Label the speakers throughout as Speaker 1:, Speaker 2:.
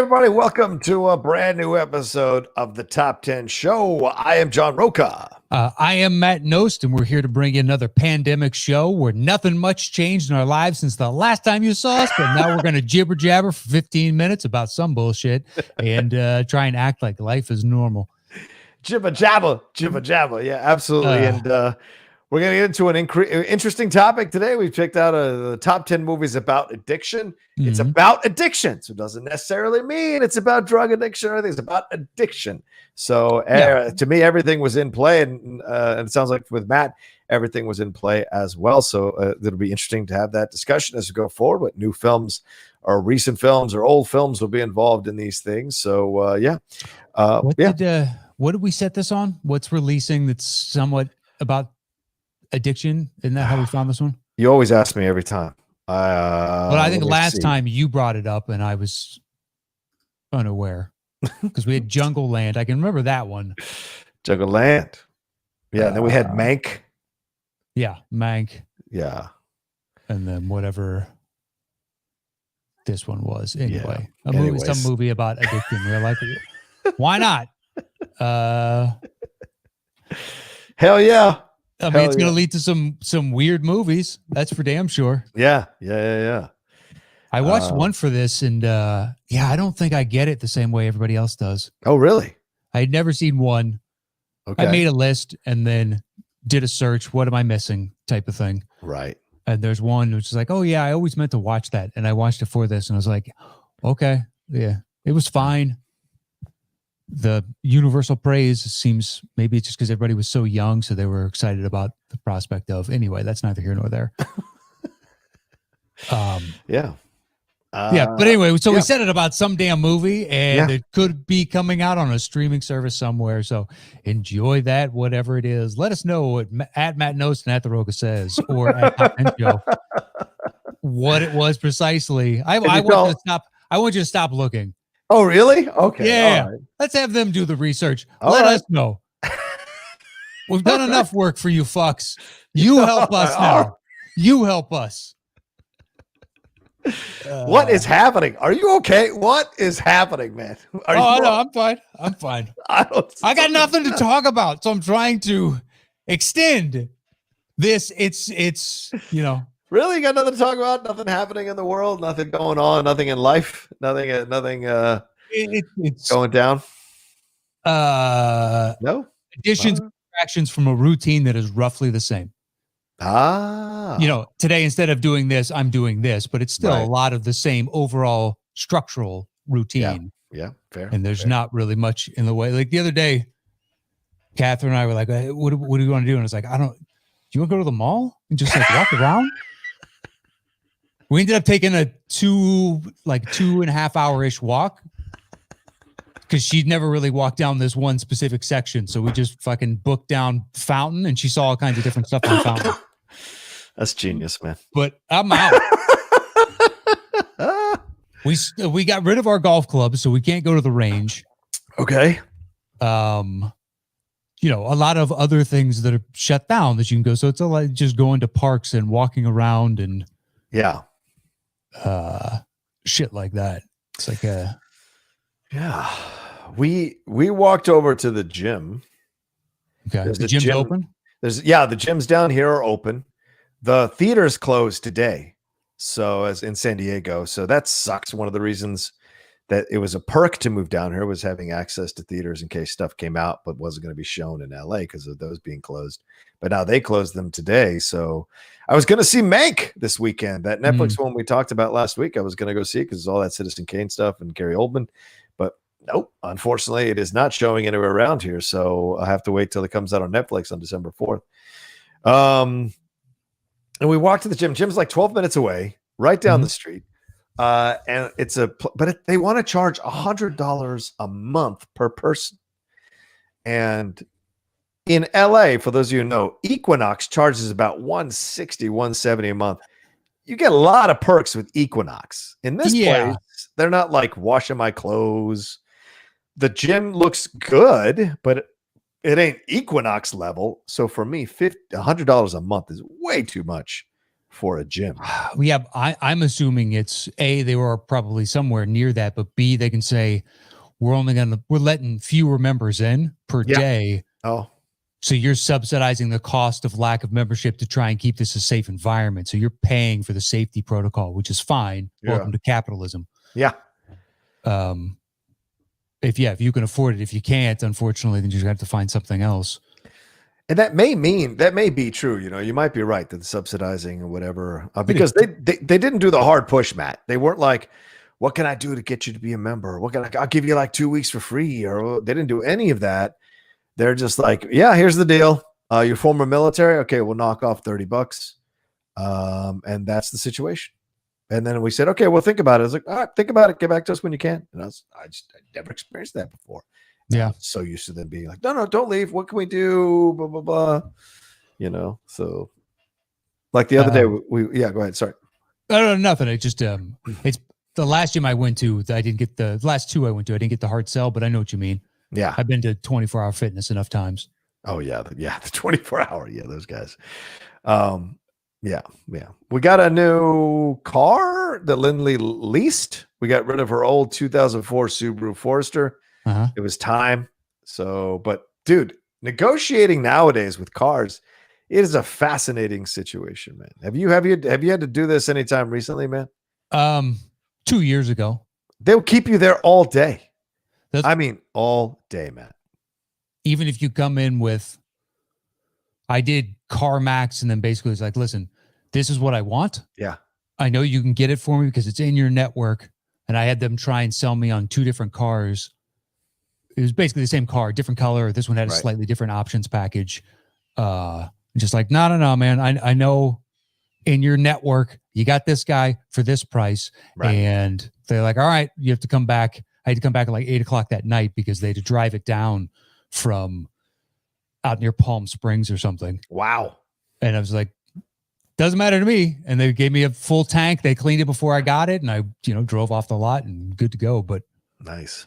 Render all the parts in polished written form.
Speaker 1: everybody. Welcome to a brand new episode of the Top 10 Show. I am John Roca.
Speaker 2: I am Matt Nost, and we're here to bring you another pandemic show where nothing much changed in our lives since the last time you saw us, but now we're going to jibber jabber for 15 minutes about some bullshit and try and act like life is normal.
Speaker 1: Jibba jabba. Yeah, absolutely. And we're going to get into an interesting topic today. We've picked out the top 10 movies about addiction. Mm-hmm. It's about addiction. So it doesn't necessarily mean it's about drug addiction or anything. It's about addiction. So to me, everything was in play. And it sounds like with Matt, everything was in play as well. So it'll be interesting to have that discussion as we go forward. What new films or recent films or old films will be involved in these things. So, what
Speaker 2: did we set this on? What's releasing that's somewhat about addiction? Isn't that how we found this one?
Speaker 1: You always ask me every time.
Speaker 2: But I think last time you brought it up and I was unaware because we had Jungle Land. I can remember that one.
Speaker 1: Jungle Land. Yeah. And then we had Mank.
Speaker 2: Yeah. Mank.
Speaker 1: Yeah.
Speaker 2: And then whatever this one was. Anyway,
Speaker 1: yeah.
Speaker 2: Some movie about addiction. Real life. Why not?
Speaker 1: Hell yeah.
Speaker 2: I mean, it's going to lead to some weird movies. That's for damn sure.
Speaker 1: Yeah.
Speaker 2: I watched one for this, and I don't think I get it the same way everybody else does.
Speaker 1: Oh, really?
Speaker 2: I had never seen one.
Speaker 1: Okay.
Speaker 2: I made a list and then did a search. What am I missing? Type of thing.
Speaker 1: Right.
Speaker 2: And there's one which is like, oh yeah, I always meant to watch that, and I watched it for this, and I was like, okay, yeah, it was fine. The universal praise seems, maybe it's just because everybody was so young, so they were excited about the prospect of. Anyway, that's neither here nor there.
Speaker 1: But
Speaker 2: anyway, so we said it about some damn movie, and it could be coming out on a streaming service somewhere. So enjoy that, whatever it is. Let us know at Matt Nost and at The Roca Says, or at Top 10 Show what it was precisely. I want you to stop looking.
Speaker 1: Oh, really? Okay.
Speaker 2: Yeah.
Speaker 1: Right.
Speaker 2: Let's have them do the research. Let us know. We've done enough work for you fucks. You help us now. You help us.
Speaker 1: What is happening? Are you okay? What is happening, man?
Speaker 2: No, I'm fine. I got nothing to talk about, so I'm trying to extend this. It's
Speaker 1: Really, you got nothing to talk about? Nothing happening in the world? Nothing going on? Nothing in life? Nothing. It's going down. No
Speaker 2: additions, subtractions from a routine that is roughly the same. Today instead of doing this, I'm doing this, but it's still a lot of the same overall structural routine.
Speaker 1: Yeah, fair.
Speaker 2: And there's not really much in the way. Like the other day, Catherine and I were like, hey, what do you want to do? And I was like, do you want to go to the mall and just like walk around? We ended up taking a 2.5 hour-ish walk because she'd never really walked down this one specific section. So we just fucking booked down Fountain, and she saw all kinds of different stuff on Fountain.
Speaker 1: That's genius, man.
Speaker 2: But I'm out. We got rid of our golf club, so we can't go to the range.
Speaker 1: Okay.
Speaker 2: A lot of other things that are shut down that you can go. So it's like just going to parks and walking around and shit like that. It's like
Speaker 1: we walked over to the gym.
Speaker 2: Okay. The gym's open?
Speaker 1: The gyms down here are open. The theater's closed today. So as in San Diego. So that sucks. One of the reasons that it was a perk to move down here was having access to theaters in case stuff came out, but wasn't going to be shown in LA because of those being closed. But now they closed them today. So I was going to see Mank this weekend. That Netflix one we talked about last week, I was going to go see because it's all that Citizen Kane stuff and Gary Oldman. But nope, unfortunately, it is not showing anywhere around here. So I have to wait till it comes out on Netflix on December 4th. And we walked to the gym. Gym's like 12 minutes away, right down the street. And they want to charge $100 a month per person. And in LA, for those of you who know, Equinox charges about $160, $170 a month. You get a lot of perks with Equinox. In this place, they're not like washing my clothes. The gym looks good, but it ain't Equinox level. So for me, $100 a month is way too much for a gym.
Speaker 2: Yeah, I'm assuming it's A, they were probably somewhere near that, but B, they can say we're letting fewer members in per day.
Speaker 1: Oh,
Speaker 2: So you're subsidizing the cost of lack of membership to try and keep this a safe environment. So you're paying for the safety protocol, which is fine.
Speaker 1: yeah.
Speaker 2: Welcome to capitalism.
Speaker 1: Yeah.
Speaker 2: If you can afford it, if you can't, unfortunately, then you just have to find something else.
Speaker 1: And that may be true. You might be right that the subsidizing or whatever, because they didn't do the hard push, Matt. They weren't like, what can I do to get you to be a member? I'll give you like 2 weeks for free, or they didn't do any of that. They're just like, yeah, here's the deal. You're former military. Okay, we'll knock off $30. And that's the situation. And then we said, okay, well, think about it. I was like, all right, think about it. Get back to us when you can. And I never experienced that before.
Speaker 2: Yeah.
Speaker 1: So used to them being like, no, don't leave. What can we do? Blah, blah, blah. So like the other day, go ahead. Sorry.
Speaker 2: No, nothing. It just, it's the last gym I went to, I didn't get the last two I went to, I didn't get the hard sell, but I know what you mean.
Speaker 1: Yeah.
Speaker 2: I've been to 24-hour fitness enough times.
Speaker 1: Oh yeah. The 24-hour. Yeah. Those guys. Yeah. We got a new car that Lindley leased. We got rid of her old 2004 Subaru Forester. It was time. So, but dude, negotiating nowadays with cars, it is a fascinating situation, man. Have you had to do this anytime recently, man?
Speaker 2: 2 years ago.
Speaker 1: They'll keep you there all day. All day, man.
Speaker 2: Even if you come in with, I did CarMax, and then basically it's like, listen, this is what I want.
Speaker 1: Yeah.
Speaker 2: I know you can get it for me because it's in your network. And I had them try and sell me on 2 different cars. It was basically the same car, different color. This one had a slightly different options package. Just like, no, man. I know in your network, you got this guy for this price. Right. And they're like, all right, you have to come back. I had to come back at like 8:00 that night because they had to drive it down from out near Palm Springs or something.
Speaker 1: Wow.
Speaker 2: And I was like, doesn't matter to me. And they gave me a full tank. They cleaned it before I got it. And I, drove off the lot and good to go. But
Speaker 1: nice.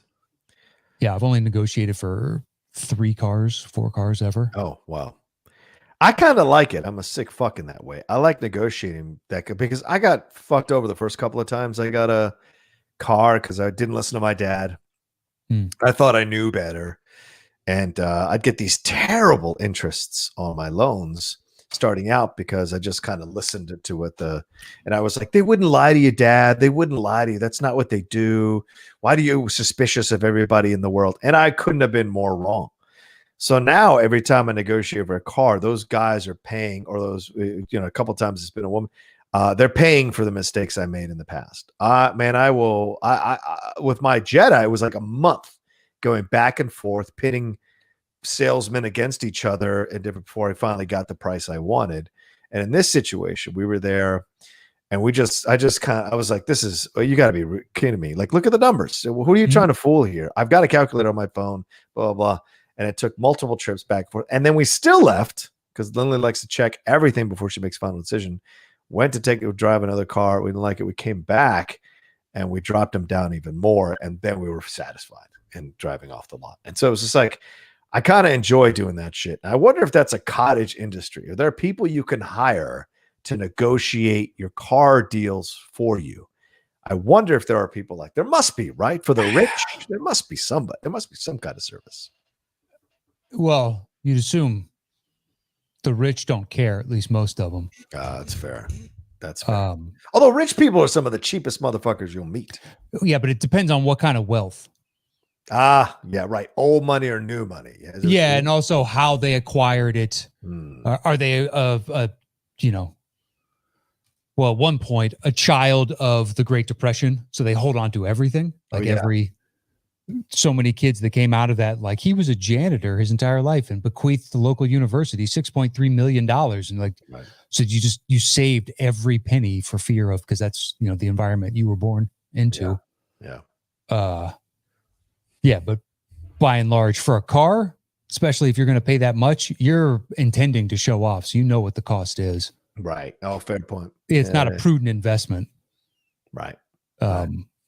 Speaker 2: Yeah, I've only negotiated for 4 cars ever.
Speaker 1: Oh, wow. I kind of like it. I'm a sick fuck in that way. I like negotiating that because I got fucked over the first couple of times. I got a car because I didn't listen to my dad. I thought I knew better. And I'd get these terrible interests on my loans starting out because I just kind of listened to what and I was like, they wouldn't lie to you, Dad. They wouldn't lie to you. That's not what they do. Why do you suspicious of everybody in the world? And I couldn't have been more wrong. So now every time I negotiate for a car, those guys are paying, or those, a couple of times it's been a woman, they're paying for the mistakes I made in the past. Man, I with my Jetta, it was like a month going back and forth, pitting salesmen against each other and different before I finally got the price I wanted. And in this situation, we were there and I was like, you got to be kidding me. Like, look at the numbers. Who are you trying to fool here? I've got a calculator on my phone, blah, blah, blah. And it took multiple trips back and forth. And then we still left because Lindley likes to check everything before she makes a final decision. Went to drive another car. We didn't like it. We came back and we dropped him down even more. And then we were satisfied and driving off the lot. And so it was just like, I kind of enjoy doing that shit. I wonder if that's a cottage industry. Are there people you can hire to negotiate your car deals for you? I wonder if there are people there must be, right? For the rich, there must be somebody. There must be some kind of service.
Speaker 2: Well, you'd assume the rich don't care, at least most of them.
Speaker 1: That's fair. That's fair. Although rich people are some of the cheapest motherfuckers you'll meet.
Speaker 2: Yeah, but it depends on what kind of wealth.
Speaker 1: Yeah, right. Old money or new money.
Speaker 2: Yeah, and also how they acquired it. Are they at one point, a child of the Great Depression, so they hold on to everything. So many kids that came out of that, like he was a janitor his entire life and bequeathed the local university $6.3 million. And so you saved every penny for fear of, because that's, the environment you were born into.
Speaker 1: Yeah.
Speaker 2: Yeah, but by and large, for a car, especially if you're going to pay that much, you're intending to show off. So you know what the cost is.
Speaker 1: Right. Oh, fair point.
Speaker 2: It's not a prudent investment.
Speaker 1: Right.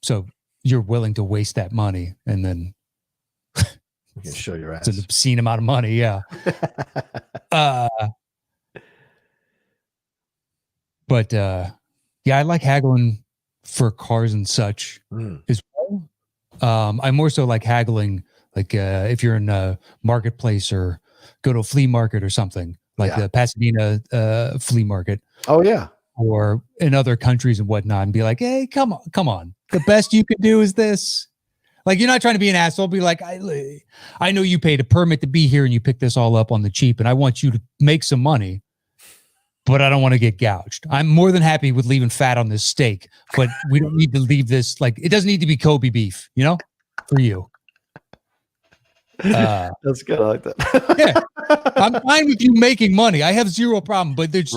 Speaker 2: So you're willing to waste that money and then
Speaker 1: you can show your ass.
Speaker 2: It's an obscene amount of money. Yeah. But yeah, I like haggling for cars and such as well. I more so like haggling, like if you're in a marketplace or go to a flea market or something, like the Pasadena flea market.
Speaker 3: Oh yeah.
Speaker 2: Or in other countries and whatnot, and be like, hey, come on. The best you can do is this. Like, you're not trying to be an asshole. Be like, I know you paid a permit to be here and you picked this all up on the cheap, and I want you to make some money, but I don't want to get gouged. I'm more than happy with leaving fat on this steak, but we don't need to leave this, like, it doesn't need to be Kobe beef, you know, for you.
Speaker 3: That's good. I like that.
Speaker 2: Yeah. I'm fine with you making money. I have zero problem, but there's,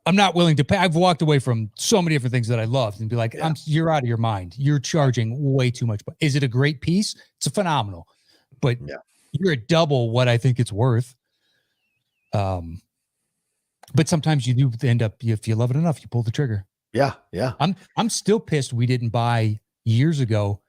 Speaker 2: I'm not willing to pay. I've walked away from so many different things that I loved and be like, you're out of your mind. You're charging way too much. But is it a great piece? It's a phenomenal, but you're at double what I think it's worth. But sometimes you do end up, if you love it enough, you pull the trigger.
Speaker 3: Yeah. Yeah.
Speaker 2: I'm still pissed we didn't buy years ago.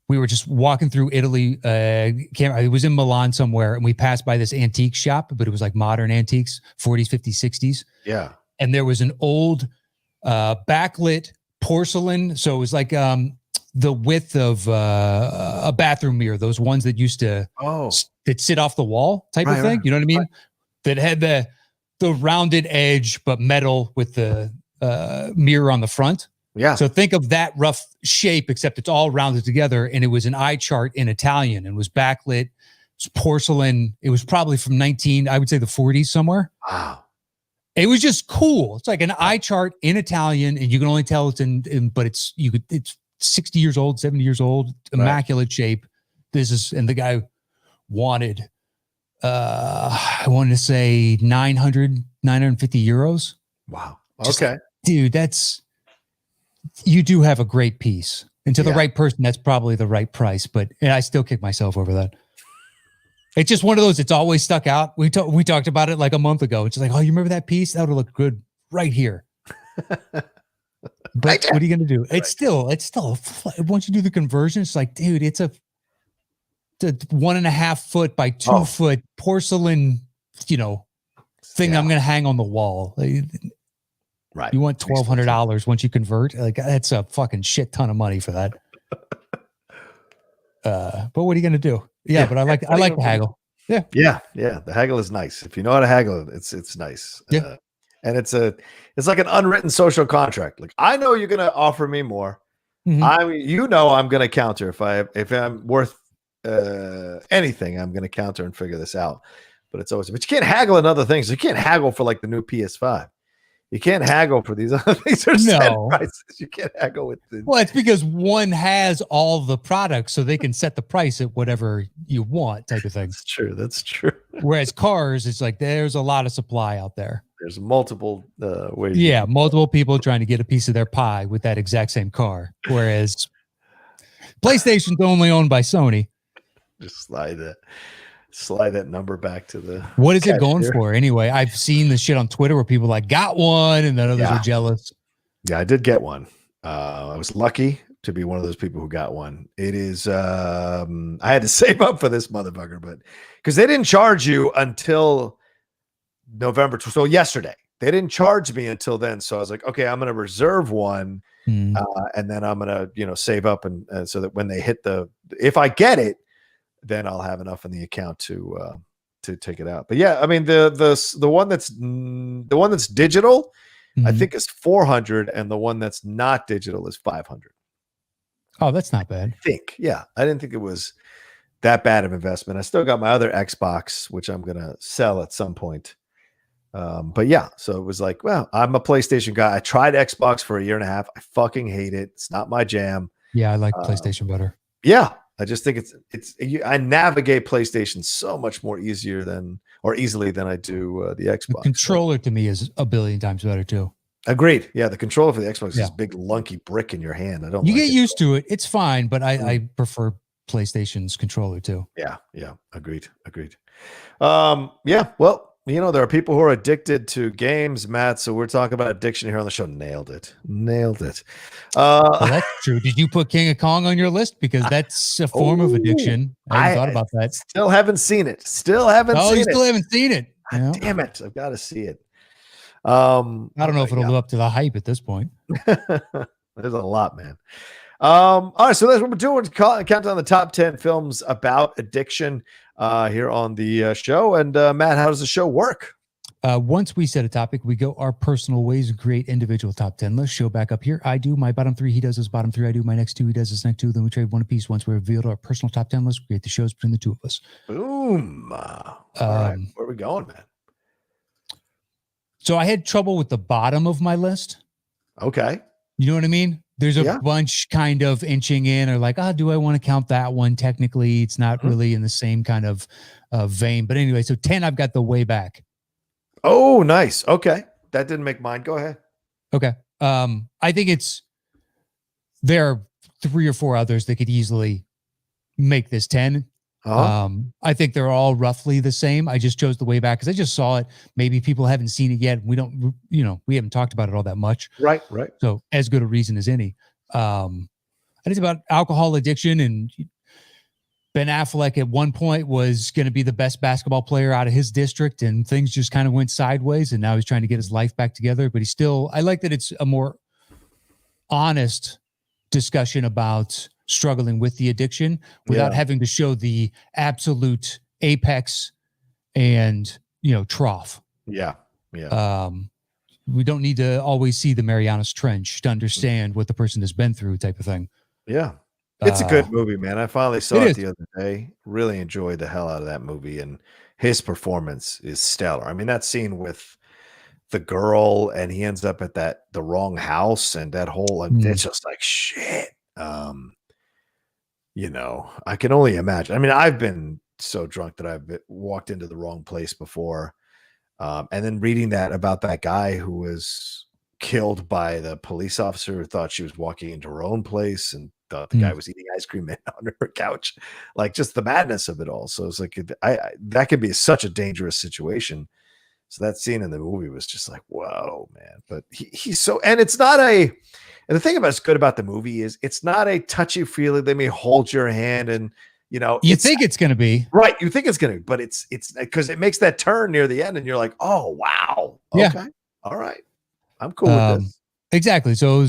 Speaker 2: We were just walking through Italy. It was in Milan somewhere, and we passed by this antique shop, but it was like modern antiques, 40s, 50s, 60s.
Speaker 3: Yeah.
Speaker 2: And there was an old backlit porcelain. So it was like the width of a bathroom mirror, those ones that used to that sit off the wall type of thing. Right. You know what I mean? Right. That had the rounded edge, but metal with the mirror on the front.
Speaker 3: Yeah.
Speaker 2: So think of that rough shape, except it's all rounded together. And it was an eye chart in Italian and was backlit. It's porcelain. It was probably from I would say the 40s somewhere.
Speaker 3: Wow.
Speaker 2: It was just cool. It's like an eye chart in Italian, and you can only tell it's but it's 60 years old, 70 years old, immaculate shape. And the guy wanted, I wanted to say 950 euros.
Speaker 3: Wow.
Speaker 2: Just
Speaker 3: okay.
Speaker 2: Dude, you do have a great piece, and to the right person, that's probably the right price. But I still kick myself over that. It's just one of those. It's always stuck out. We talked about it like a month ago. It's like, oh, you remember that piece? That would look good right here. But what are you going to do? It's still. Once you do the conversion, it's like, dude, it's a 1.5 foot by 2 foot porcelain, thing I'm going to hang on the wall.
Speaker 3: Right.
Speaker 2: You want $1,200 once you convert? Like, that's a fucking shit ton of money for that. But what are you gonna do? Yeah, but I like the haggle. Yeah.
Speaker 3: Yeah. Yeah. The haggle is nice. If you know how to haggle, it's nice.
Speaker 2: Yeah.
Speaker 3: And it's like an unwritten social contract. Like, I know you're gonna offer me more.
Speaker 2: Mm-hmm.
Speaker 3: I'm gonna counter if I'm worth anything, I'm gonna counter and figure this out. But you can't haggle in other things. You can't haggle for like the new PS5. You can't haggle for these other things. Set prices. You can't haggle with the.
Speaker 2: Well, it's because one has all the products, so they can set the price at whatever you want, type of thing.
Speaker 3: That's true.
Speaker 2: Whereas cars, it's like there's a lot of supply out there.
Speaker 3: There's multiple ways.
Speaker 2: Yeah, multiple people trying to get a piece of their pie with that exact same car. Whereas PlayStation's only owned by Sony.
Speaker 3: Just slide that number back to the.
Speaker 2: What is it going for anyway? I've seen the shit on Twitter where people like got one and then others are jealous.
Speaker 3: Yeah, I did get one. I was lucky to be one of those people who got one. It is I had to save up for this motherfucker, but because they didn't charge you until November. So yesterday they didn't charge me until then. So I was like, okay, I'm going to reserve one, and then I'm going to save up and so that when they hit if I get it, then I'll have enough in the account to take it out. But yeah, I mean the one that's digital, I think is 400, and the one that's not digital is 500.
Speaker 2: Oh, that's not bad.
Speaker 3: I think, yeah, I didn't think it was that bad of investment. I still got my other Xbox, which I'm gonna sell at some point. But yeah, so it was like, well, I'm a PlayStation guy. I tried Xbox for a year and a half. I fucking hate it. It's not my jam.
Speaker 2: Yeah, I like PlayStation better.
Speaker 3: Yeah. I just think I navigate PlayStation so much more easily than I do the Xbox.
Speaker 2: The controller to me is a billion times better too.
Speaker 3: Agreed. Yeah, the controller for the Xbox is this big lunky brick in your hand.
Speaker 2: You get used to it. It's fine, but I prefer PlayStation's controller too.
Speaker 3: Yeah. Agreed. Yeah. Well, there are people who are addicted to games, Matt. So we're talking about addiction here on the show. Nailed it. Well,
Speaker 2: that's true. Did you put King of Kong on your list? Because that's a form of addiction. I thought about that.
Speaker 3: Still haven't seen it. Still haven't seen it.
Speaker 2: You still haven't seen it.
Speaker 3: God damn it. I've got to see it.
Speaker 2: I don't know if it'll live up to the hype at this point.
Speaker 3: There's a lot, man. All right, so that's what we're doing. Count down the top 10 films about addiction here on the show. And Matt, how does the show work?
Speaker 2: Once we set a topic, we go our personal ways and create individual top 10 lists. Show back up here. I do my bottom three. He does his bottom three. I do my next two. He does his next two. Then we trade one apiece. Once we revealed our personal top 10 list, we create the shows between the two of us.
Speaker 3: Boom. All right. Where are we going, man?
Speaker 2: So I had trouble with the bottom of my list.
Speaker 3: Okay.
Speaker 2: You know what I mean? There's a bunch kind of inching in or like, do I want to count that one? Technically, it's not really in the same kind of vein. But anyway, so 10, I've got the way back.
Speaker 3: Oh, nice. Okay. That didn't make mine. Go ahead.
Speaker 2: Okay. I think there are 3 or 4 others that could easily make this 10. I think they're all roughly the same. I just chose the way back because I just saw it. Maybe people haven't seen it yet. We don't, we haven't talked about it all that much.
Speaker 3: Right.
Speaker 2: So as good a reason as any. And it's about alcohol addiction, and Ben Affleck at one point was going to be the best basketball player out of his district, and things just kind of went sideways, and now he's trying to get his life back together. But I like that it's a more honest discussion about struggling with the addiction without having to show the absolute apex and, trough.
Speaker 3: Yeah.
Speaker 2: We don't need to always see the Marianas Trench to understand what the person has been through, type of thing.
Speaker 3: Yeah. It's a good movie, man. I finally saw it the other day. Really enjoyed the hell out of that movie, and his performance is stellar. I mean, that scene with the girl and he ends up at the wrong house, and that whole, it's just like shit. I can only imagine. I mean, I've been so drunk that I've walked into the wrong place before. And then reading that about that guy who was killed by the police officer who thought she was walking into her own place and thought the guy was eating ice cream on her couch, like just the madness of it all. So it's like, that could be such a dangerous situation. So that scene in the movie was just like, whoa, man. But he's so, and it's not and the thing about what's good about the movie is it's not a touchy feely. They may hold your hand and,
Speaker 2: you think it's going to be
Speaker 3: right. You think it's going to, but it's because it makes that turn near the end and you're like, oh, wow. Okay.
Speaker 2: Yeah.
Speaker 3: All right. I'm cool with this.
Speaker 2: Exactly. So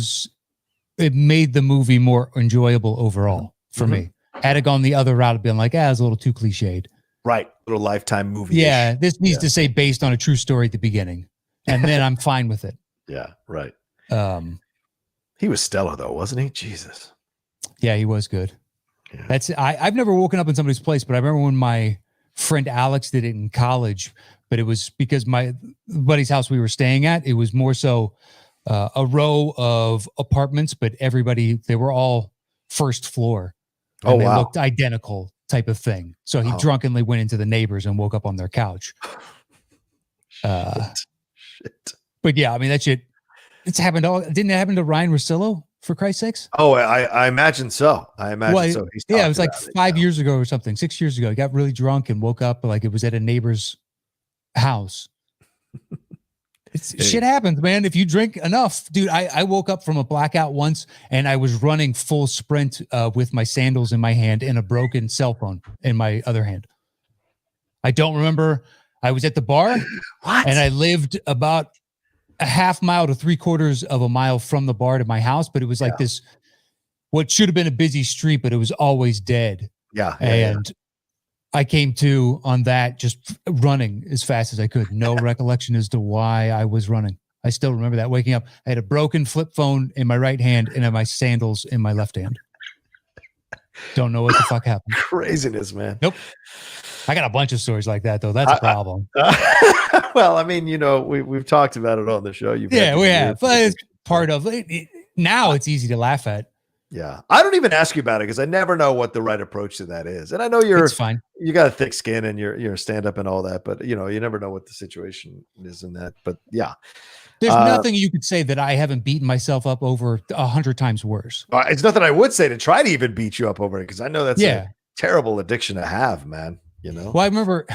Speaker 2: it made the movie more enjoyable overall for me. Had it gone the other route, I'd been like, it's a little too cliched.
Speaker 3: Right. Little Lifetime movie.
Speaker 2: Yeah. This needs to say based on a true story at the beginning. And then I'm fine with it.
Speaker 3: Yeah. Right. He was stellar though, wasn't he? Jesus.
Speaker 2: Yeah, he was good. Yeah. I've never woken up in somebody's place, but I remember when my friend Alex did it in college, but it was because my buddy's house we were staying at, it was more so a row of apartments, but they were all first floor. And they looked identical type of thing. So he drunkenly went into the neighbors and woke up on their couch.
Speaker 3: Shit.
Speaker 2: But yeah, I mean, that shit, didn't it happen to Ryan Russillo, for Christ's sakes?
Speaker 3: Oh, I imagine so. So.
Speaker 2: It was like 5 years ago or something, 6 years ago. He got really drunk and woke up like it was at a neighbor's house. Shit happens, man. If you drink enough, dude, I woke up from a blackout once and I was running full sprint with my sandals in my hand and a broken cell phone in my other hand. I don't remember. I was at the bar and I lived about a half mile to 3/4 of a mile from the bar to my house, but it was like this, what should have been a busy street, but it was always dead. And I came to on that just running as fast as I could. No recollection as to why I was running. I still remember that waking up. I had a broken flip phone in my right hand and my sandals in my left hand. Don't know what the fuck happened.
Speaker 3: Craziness, man.
Speaker 2: Nope. I got a bunch of stories like that though. That's a problem.
Speaker 3: Well, I mean, we've talked about it on the show.
Speaker 2: We have. But it's part of it. Now it's easy to laugh at.
Speaker 3: Yeah. I don't even ask you about it because I never know what the right approach to that is. And I know
Speaker 2: it's fine.
Speaker 3: You got a thick skin and you're stand up and all that, but you never know what the situation is in that. But yeah.
Speaker 2: There's nothing you could say that I haven't beaten myself up over 100 times worse.
Speaker 3: It's nothing I would say to try to even beat you up over it because I know that's a terrible addiction to have, man.
Speaker 2: Well, I remember.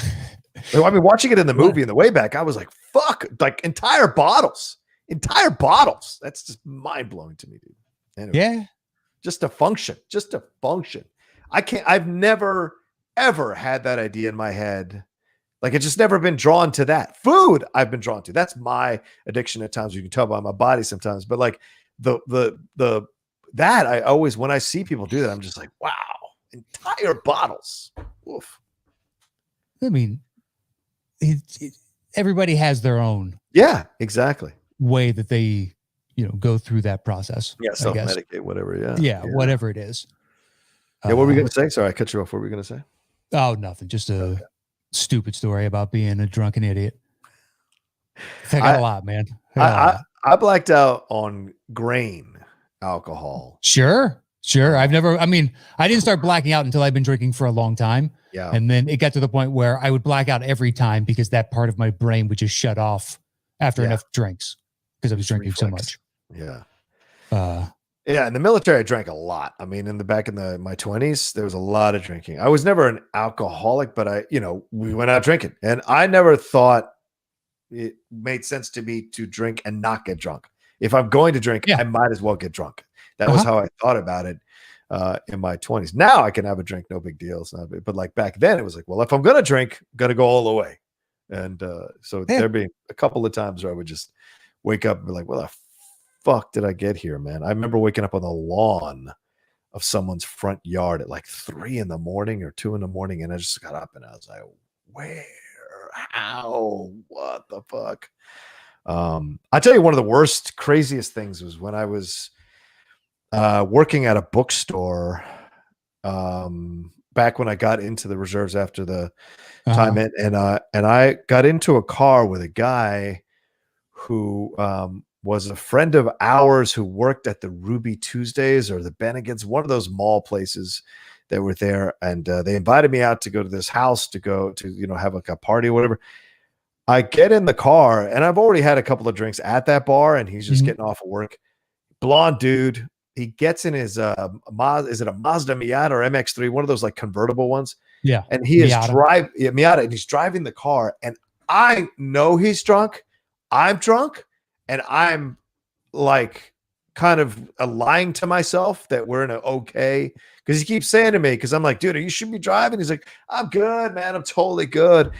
Speaker 3: I mean, watching it in the movie in the way back, I was like, fuck, like entire bottles. That's just mind blowing to me, dude. Anyway,
Speaker 2: yeah.
Speaker 3: Just to function. I've never, ever had that idea in my head Like it's just never been drawn to that. Food I've been drawn to. That's my addiction at times. You can tell by my body sometimes. But like that I always, when I see people do that, I'm just like, wow, entire bottles. Oof.
Speaker 2: I mean, everybody has their own
Speaker 3: exactly
Speaker 2: way that they, go through that process.
Speaker 3: Self-medicate, whatever.
Speaker 2: Yeah, whatever it is.
Speaker 3: What were we going to say? Sorry, I cut you off. What were we going to say?
Speaker 2: Oh, nothing. Just a stupid story about being a drunken idiot. I got a lot, man.
Speaker 3: I blacked out on grain alcohol.
Speaker 2: Sure. I didn't start blacking out until I've been drinking for a long time.
Speaker 3: Yeah.
Speaker 2: And then it got to the point where I would black out every time because that part of my brain would just shut off after enough drinks because I was drinking so much.
Speaker 3: Yeah.
Speaker 2: Yeah,
Speaker 3: in the military, I drank a lot. I mean, back in my 20s, there was a lot of drinking. I was never an alcoholic, but we went out drinking, and I never thought it made sense to me to drink and not get drunk. If I'm going to drink, I might as well get drunk. That was how I thought about it in my 20s. Now I can have a drink, no big deal. It's not big. But like back then, it was like, well, if I'm going to drink, I'm going to go all the way. And so there'd be a couple of times where I would just wake up and be like, well, the fuck did I get here, man? I remember waking up on the lawn of someone's front yard at like 3 a.m. or 2 a.m, and I just got up and I was like, where, how, what the fuck? I tell you, one of the worst, craziest things was when I was working at a bookstore back when I got into the reserves after the time, and I got into a car with a guy who was a friend of ours who worked at the Ruby Tuesdays or the Bennigan's, one of those mall places that were there. And they invited me out to go to this house to go to, have like a party or whatever. I get in the car and I've already had a couple of drinks at that bar, and he's just getting off of work. Blonde dude. He gets in his is it a Mazda Miata or MX-3, one of those like convertible ones.
Speaker 2: Yeah.
Speaker 3: And he is Miata, and he's driving the car, and I know he's drunk. I'm drunk, and I'm like kind of lying to myself that we're in an okay, because he keeps saying to me, because I'm like, dude, you should be driving. He's like, I'm good, man. I'm totally good.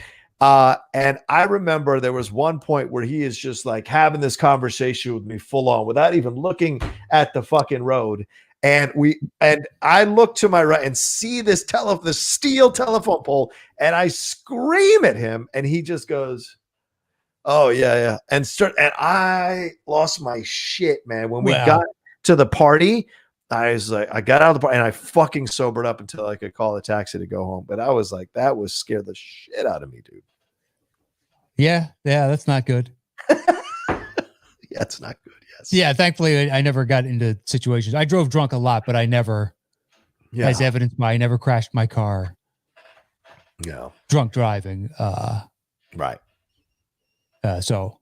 Speaker 3: And I remember there was one point where he is just like having this conversation with me full on without even looking at the fucking road. And I look to my right and see this steel telephone pole, and I scream at him, and he just goes, oh yeah. And I lost my shit, man. When we got to the party, I was like, I got out of the party and I fucking sobered up until I could call a taxi to go home. But I was like, that was scared the shit out of me, dude.
Speaker 2: Yeah, that's not good.
Speaker 3: Yeah, it's not good. Yes.
Speaker 2: Yeah, thankfully I never got into situations. I drove drunk a lot, but I never, as evidenced by, I never crashed my car.
Speaker 3: No.
Speaker 2: Drunk driving.
Speaker 3: Right.
Speaker 2: So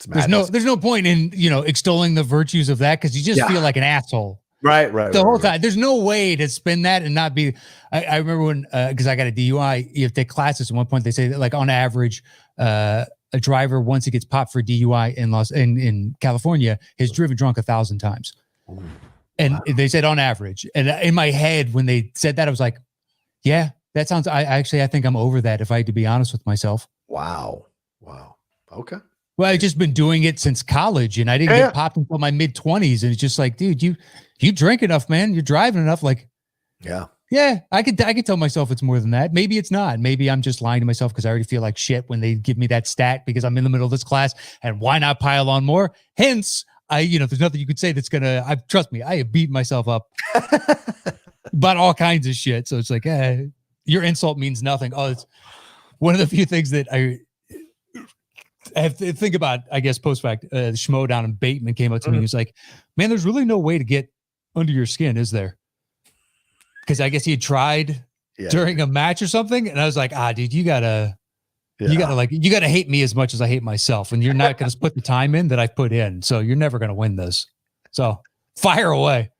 Speaker 2: there's no point in, extolling the virtues of that, because you just feel like an asshole.
Speaker 3: Right.
Speaker 2: The whole time. There's no way to spin that and not be. I remember when, because I got a DUI, you have to take classes. At one point, they say that, like, on average, a driver, once he gets popped for DUI in California, has driven drunk 1,000 times. Ooh, and they said on average. And in my head, when they said that, I was like, yeah, that sounds. I think I'm over that, if I had to be honest with myself.
Speaker 3: Wow. Okay.
Speaker 2: Well, I've just been doing it since college, and I didn't get popped until my mid-20s. And it's just like, dude, you drink enough, man. You're driving enough. Like, yeah, I could tell myself it's more than that. Maybe it's not. Maybe I'm just lying to myself because I already feel like shit when they give me that stat, because I'm in the middle of this class, and why not pile on more? Hence, there's nothing you could say that's gonna. Trust me, I have beaten myself up about all kinds of shit. So it's like, your insult means nothing. Oh, it's one of the few things that I have to think about, I guess, post fact. The schmo down in Bateman came up to me and was like, man, there's really no way to get under your skin, is there? Because I guess he had tried during a match or something. And I was like, dude, you gotta hate me as much as I hate myself. And you're not going to put the time in that I've put in. So you're never going to win this. So fire away.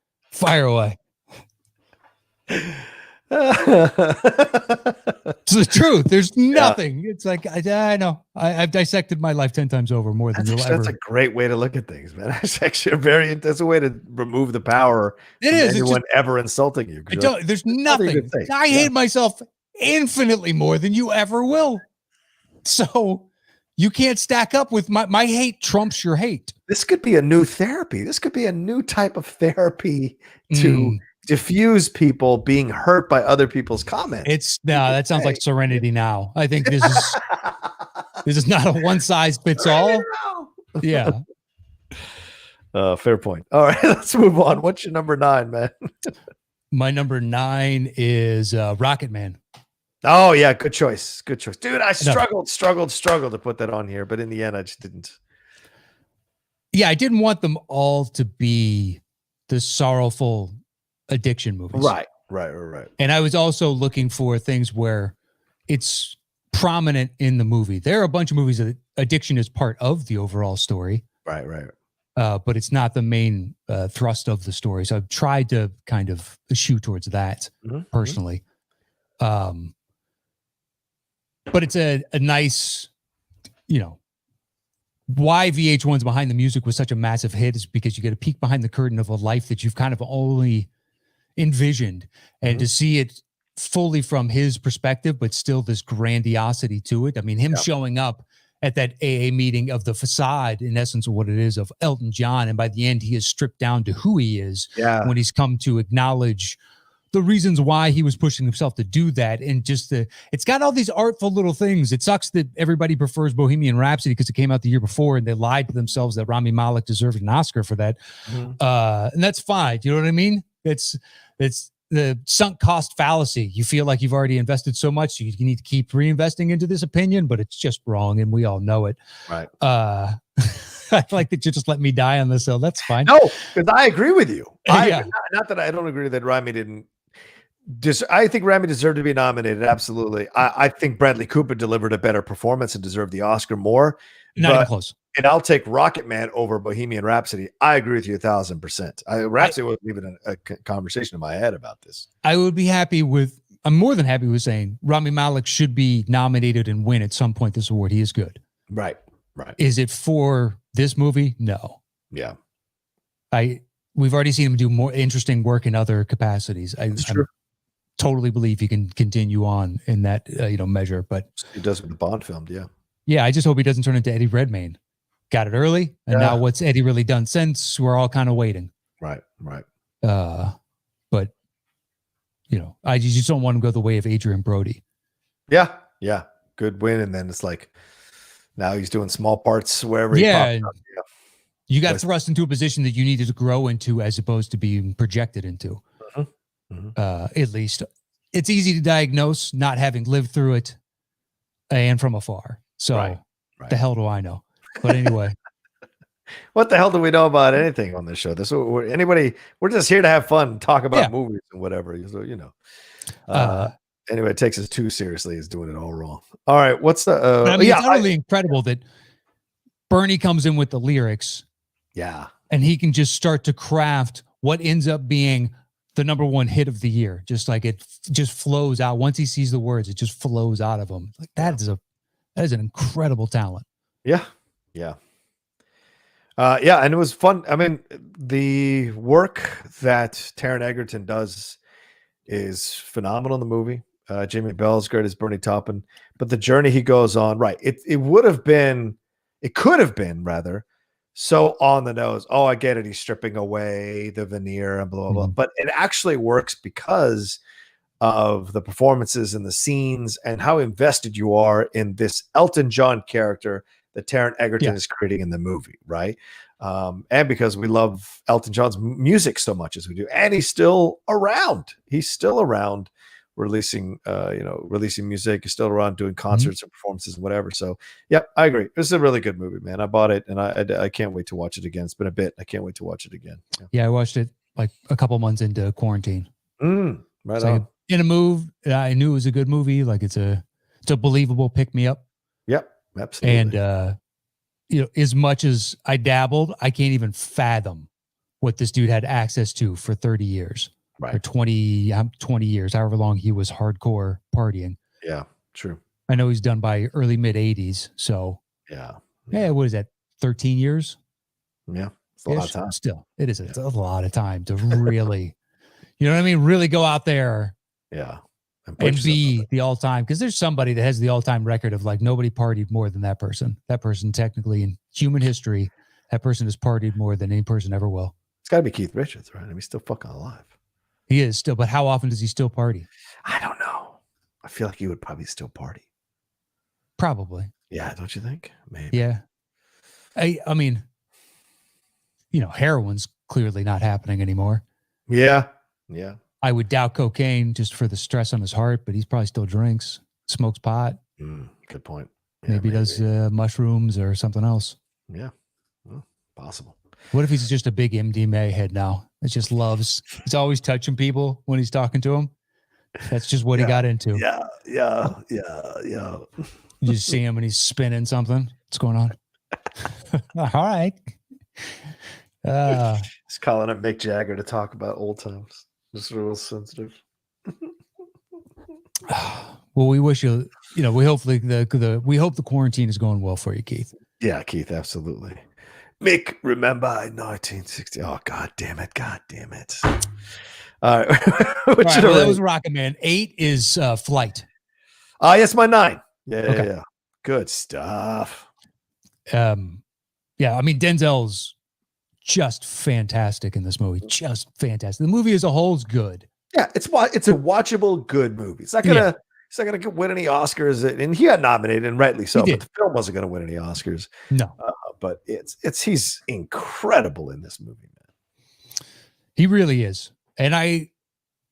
Speaker 2: It's the truth. There's nothing. It's like, I know. I've dissected my life 10 times over more than you'll ever.
Speaker 3: That's a great way to look at things, man. That's actually that's a way to remove the power
Speaker 2: it is.
Speaker 3: anyone ever insulting you.
Speaker 2: There's nothing. I hate myself infinitely more than you ever will. So you can't stack up with my hate trumps your hate.
Speaker 3: This could be a new therapy. This could be a new type of therapy to diffuse people being hurt by other people's comments.
Speaker 2: That sounds like Serenity now. I think this is not a one size fits all. Yeah.
Speaker 3: Fair point. All right, let's move on. What's your number 9, man?
Speaker 2: My number 9 is Rocket Man.
Speaker 3: Oh yeah, good choice. Good choice. Dude, I struggled to put that on here, but in the end I just didn't.
Speaker 2: Yeah, I didn't want them all to be the sorrowful addiction movies.
Speaker 3: Right.
Speaker 2: And I was also looking for things where it's prominent in the movie. There are a bunch of movies that addiction is part of the overall story.
Speaker 3: Right.
Speaker 2: But it's not the main thrust of the story. So I've tried to kind of shoot towards that personally. But it's a nice, why VH1's Behind the Music was such a massive hit is because you get a peek behind the curtain of a life that you've kind of only envisioned, and to see it fully from his perspective, but still this grandiosity to it. I mean, him showing up at that AA meeting of the facade, in essence, of what it is of Elton John. And by the end, he is stripped down to who he is when he's come to acknowledge the reasons why he was pushing himself to do that. And just it's got all these artful little things. It sucks that everybody prefers Bohemian Rhapsody because it came out the year before and they lied to themselves that Rami Malek deserved an Oscar for that. And that's fine. You know what I mean? It's the sunk cost fallacy. You feel like you've already invested so much, you need to keep reinvesting into this opinion, but it's just wrong, and we all know it. Right. I like that you just let me die on this hill. That's fine.
Speaker 3: No, because I agree with you. Not that I don't agree that Rami didn't. I think Rami deserved to be nominated. Absolutely. I think Bradley Cooper delivered a better performance and deserved the Oscar more.
Speaker 2: Not even close.
Speaker 3: And I'll take Rocket Man over Bohemian Rhapsody. I agree with you 1,000%. Rhapsody wasn't even a conversation in my head about this.
Speaker 2: I'm more than happy with saying Rami Malek should be nominated and win at some point this award. He is good.
Speaker 3: Right.
Speaker 2: Is it for this movie? No.
Speaker 3: Yeah.
Speaker 2: We've already seen him do more interesting work in other capacities.
Speaker 3: It's true.
Speaker 2: Totally believe he can continue on in that measure, but
Speaker 3: he does with the Bond film.
Speaker 2: Yeah, I just hope he doesn't turn into Eddie Redmayne. Got it early, and now what's Eddie really done since? We're all kind of waiting.
Speaker 3: Right.
Speaker 2: But I just don't want him to go the way of Adrian Brody.
Speaker 3: Yeah. Good win, and then it's like now he's doing small parts wherever he pops up. Yeah.
Speaker 2: You got thrust into a position that you needed to grow into as opposed to being projected into. At least it's easy to diagnose not having lived through it and from afar. So the hell do I know? But anyway,
Speaker 3: what the hell do we know about anything on this show? We're just here to have fun, talk about movies and whatever. So, anyway, it takes us too seriously is doing it all wrong. All right. What's the,
Speaker 2: it's utterly incredible that Bernie comes in with the lyrics.
Speaker 3: Yeah.
Speaker 2: And he can just start to craft what ends up being the number one hit of the year. Just like it just flows out. Once he sees the words, it just flows out of him. Like that is an incredible talent.
Speaker 3: Yeah. And it was fun. I mean, the work that Taron Egerton does is phenomenal in the movie. Jamie Bell's great as Bernie Taupin, but the journey he goes on, it could have been rather so on the nose. Oh, I get it. He's stripping away the veneer and blah, blah, blah. But it actually works because of the performances and the scenes and how invested you are in this Elton John character that Taron Egerton is creating in the movie, right? And because we love Elton John's music so much as we do, and he's still around. He's still around releasing music. He's still around doing concerts and performances and whatever. So, yeah, I agree. This is a really good movie, man. I bought it, and I can't wait to watch it again. It's been a bit. I can't wait to watch it again.
Speaker 2: Yeah, I watched it like a couple months into quarantine.
Speaker 3: Right on.
Speaker 2: In a move, I knew it was a good movie. Like it's a believable pick me up.
Speaker 3: Yep, absolutely.
Speaker 2: And as much as I dabbled, I can't even fathom what this dude had access to for 30 years.
Speaker 3: Right.
Speaker 2: Or 20 years, however long he was hardcore partying.
Speaker 3: Yeah, true.
Speaker 2: I know he's done by early mid 80s. So
Speaker 3: yeah.
Speaker 2: What is that? 13 years?
Speaker 3: Yeah. It's a lot of time.
Speaker 2: Still, it is. It's a lot of time to really, you know what I mean? Really go out there.
Speaker 3: Yeah. put
Speaker 2: And
Speaker 3: yourself
Speaker 2: B, the all-time, because there's somebody that has the all-time record of like nobody partied more than that person. That person technically in human history, that person has partied more than any person ever will.
Speaker 3: it's got to be Keith Richards, right? I mean, he's still fucking alive.
Speaker 2: He is still, but how often does he still party?
Speaker 3: I don't know. I feel like he would probably still party.
Speaker 2: Probably.
Speaker 3: Yeah, don't you think? Maybe.
Speaker 2: Yeah. I mean, you know, heroin's clearly not happening anymore.
Speaker 3: Yeah. Yeah.
Speaker 2: I would doubt cocaine just for the stress on his heart, but he probably still drinks, smokes pot.
Speaker 3: Good point. Yeah,
Speaker 2: Maybe does mushrooms or something else.
Speaker 3: Yeah. Well, possible.
Speaker 2: What if he's just a big MDMA head now? That just loves, he's always touching people when he's talking to them. That's just what he got into.
Speaker 3: Yeah. Yeah.
Speaker 2: You just see him and he's spinning something. What's going on? All right.
Speaker 3: He's calling up Mick Jagger to talk about old times. Just real sensitive.
Speaker 2: Well, we wish you, you know, we hopefully we hope the quarantine is going well for you, Keith.
Speaker 3: Yeah, Keith, absolutely. Mick, remember 1960? Oh, God damn it. All right.
Speaker 2: That was Rocket Man. 8 is Flight.
Speaker 3: Yes, my 9. Yeah,
Speaker 2: Okay.
Speaker 3: yeah. Good stuff.
Speaker 2: Yeah, I mean, Denzel's just fantastic in this movie. Just fantastic. The movie as a whole is good.
Speaker 3: Yeah, it's a watchable good movie. It's not gonna win any Oscars, and he got nominated, and rightly so. But the film wasn't gonna win any Oscars.
Speaker 2: No,
Speaker 3: but he's incredible in this movie, man.
Speaker 2: He really is. And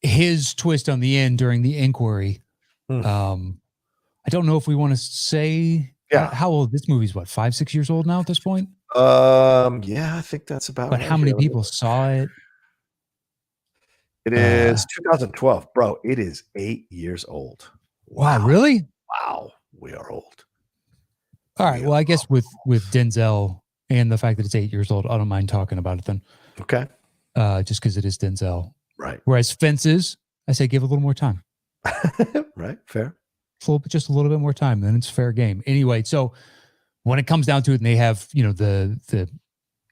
Speaker 2: his twist on the end during the inquiry. I don't know if we want to say how old this movie's. What, 5-6 years old now at this point?
Speaker 3: Yeah, I think that's about.
Speaker 2: But how many people saw it?
Speaker 3: It is 2012, bro. It is 8 years old.
Speaker 2: Wow, really?
Speaker 3: Wow, we are old.
Speaker 2: All right. Well, I guess with Denzel and the fact that it's 8 years old, I don't mind talking about it then.
Speaker 3: Okay.
Speaker 2: Just because it is Denzel.
Speaker 3: Right.
Speaker 2: Whereas Fences, I say give a little more time.
Speaker 3: Right. Fair.
Speaker 2: Just a little bit more time, then it's fair game. Anyway, so when it comes down to it, and they have, you know, the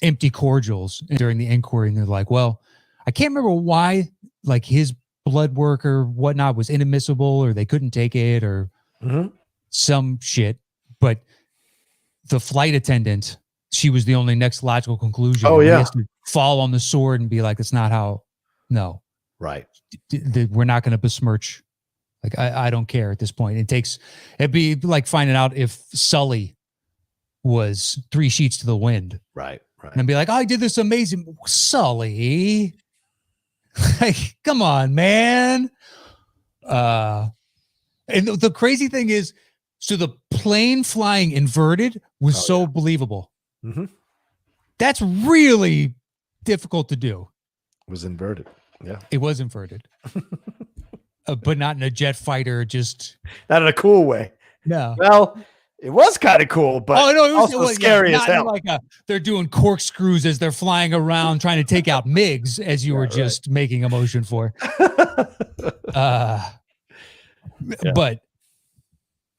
Speaker 2: empty cordials during the inquiry, and they're like, well, I can't remember why, like his blood work or whatnot was inadmissible, or they couldn't take it, or some shit. But the flight attendant, she was the only next logical conclusion.
Speaker 3: Oh, yeah.
Speaker 2: He has to fall on the sword and be like, it's not how. No.
Speaker 3: Right.
Speaker 2: We're not going to besmirch. Like, I don't care at this point. It'd be like finding out if Sully was 3 sheets to the wind.
Speaker 3: Right.
Speaker 2: And I'd be like, oh, I did this amazing. Sully. Like, come on, man. And the crazy thing is, so the plane flying inverted was so believable.
Speaker 3: Mm-hmm.
Speaker 2: That's really difficult to do.
Speaker 3: It was inverted. Yeah.
Speaker 2: It was inverted. But not in a jet fighter, just
Speaker 3: not in a cool way.
Speaker 2: No.
Speaker 3: Well, it was kind of cool, but it was scary as hell.
Speaker 2: Like they're doing corkscrews as they're flying around trying to take out MiGs, as you were just making a motion for. But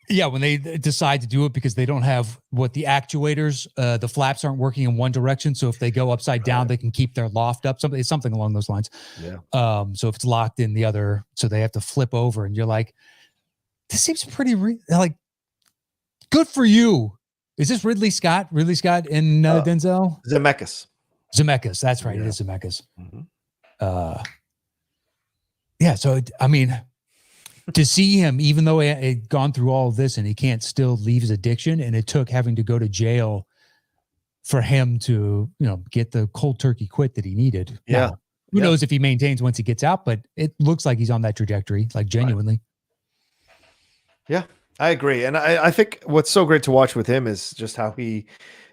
Speaker 2: yeah, when they decide to do it because they don't have the actuators, the flaps aren't working in one direction. So if they go upside down, they can keep their loft up. Something along those lines.
Speaker 3: Yeah.
Speaker 2: So if it's locked in the other, so they have to flip over, and you're like, this seems pretty like good for you. Is this Ridley Scott? Ridley Scott and Denzel? Zemeckis. That's right. Yeah. It is Zemeckis. Mm-hmm. Yeah. So I mean, to see him, even though he had gone through all of this and he can't still leave his addiction, and it took having to go to jail for him to, you know, get the cold turkey quit that he needed.
Speaker 3: Yeah.
Speaker 2: Now, who knows if he maintains once he gets out, but it looks like he's on that trajectory, like genuinely.
Speaker 3: Right. Yeah, I agree. And I think what's so great to watch with him is just how he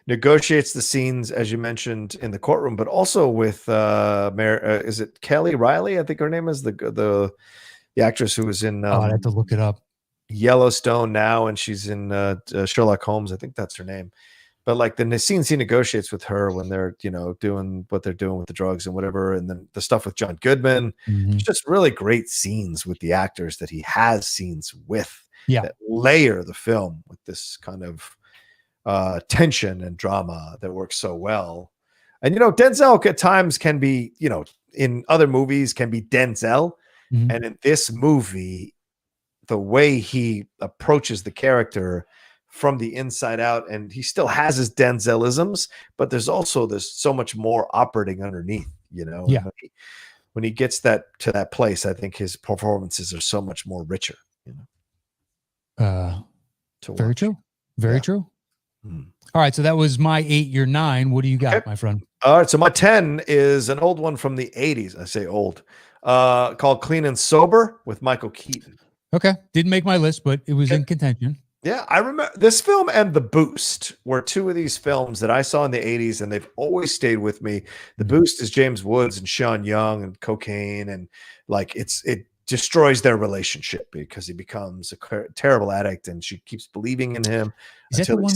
Speaker 3: negotiates the scenes, as you mentioned, in the courtroom, but also with, is it Kelly Riley? I think her name is the actress who was in
Speaker 2: I'd have to look it up.
Speaker 3: Yellowstone now, and she's in Sherlock Holmes. I think that's her name. But like the scenes he negotiates with her when they're, you know, doing what they're doing with the drugs and whatever, and then the stuff with John Goodman, it's just really great scenes with the actors that he has scenes with that layer the film with this kind of tension and drama that works so well. And, you know, Denzel at times can be, you know, in other movies can be Denzel. And in this movie, the way he approaches the character from the inside out, and he still has his Denzelisms, but there's so much more operating underneath,
Speaker 2: Yeah.
Speaker 3: And when he gets to that place, I think his performances are so much more richer, to
Speaker 2: Very
Speaker 3: watch.
Speaker 2: true. Very
Speaker 3: Yeah.
Speaker 2: true.
Speaker 3: Hmm.
Speaker 2: All right. So that was my 8, your 9. What do you got,
Speaker 3: Okay.
Speaker 2: my friend?
Speaker 3: All right, so my 10 is an old one from the 80s. I say old, called Clean and Sober with Michael Keaton.
Speaker 2: Okay. Didn't make my list, but it was in contention.
Speaker 3: Yeah, I remember this film and The Boost were two of these films that I saw in the 80s, and they've always stayed with me. The Boost is James Woods and Sean Young and cocaine, and like it destroys their relationship because he becomes a terrible addict, and she keeps believing in him.
Speaker 2: Is that the one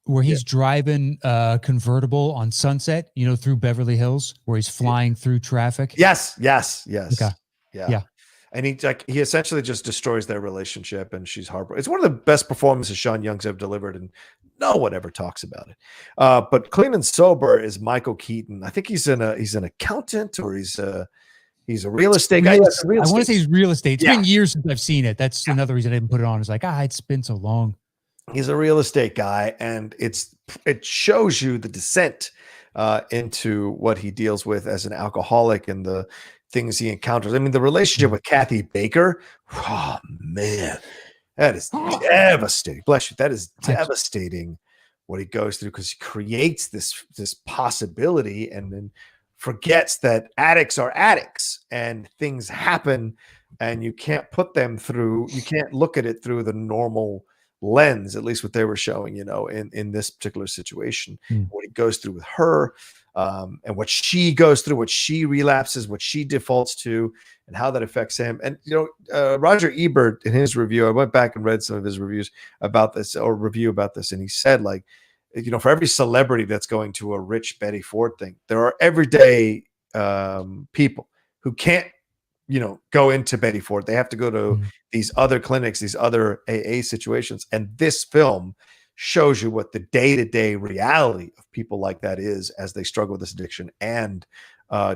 Speaker 2: where he's driving a convertible on Sunset, through Beverly Hills, where he's flying through traffic?
Speaker 3: Yes.
Speaker 2: Okay. Yeah.
Speaker 3: And he essentially just destroys their relationship, and she's heartbroken. It's one of the best performances Sean Young's ever delivered, and no one ever talks about it. But Clean and Sober is Michael Keaton. I think he's an accountant, or he's a real estate guy.
Speaker 2: I want to say he's real estate. It's been years since I've seen it. That's another reason I didn't put it on. It's like, it's been so long.
Speaker 3: He's a real estate guy, and it shows you the descent into what he deals with as an alcoholic and the things he encounters. I mean, the relationship with Kathy Baker, oh man, that is devastating. Bless you. That is devastating what he goes through, because he creates this possibility and then forgets that addicts are addicts and things happen, and you can't look at it through the normal lens, at least what they were showing, in this particular situation, what he goes through with her, and what she goes through, what she relapses, what she defaults to, and how that affects him. And, Roger Ebert, in his review, I went back and read some of his reviews about this, and he said, like, for every celebrity that's going to a rich Betty Ford thing, there are everyday people who can't, go into Betty Ford. They have to go to these other clinics, these other AA situations. And this film shows you what the day-to-day reality of people like that is as they struggle with this addiction and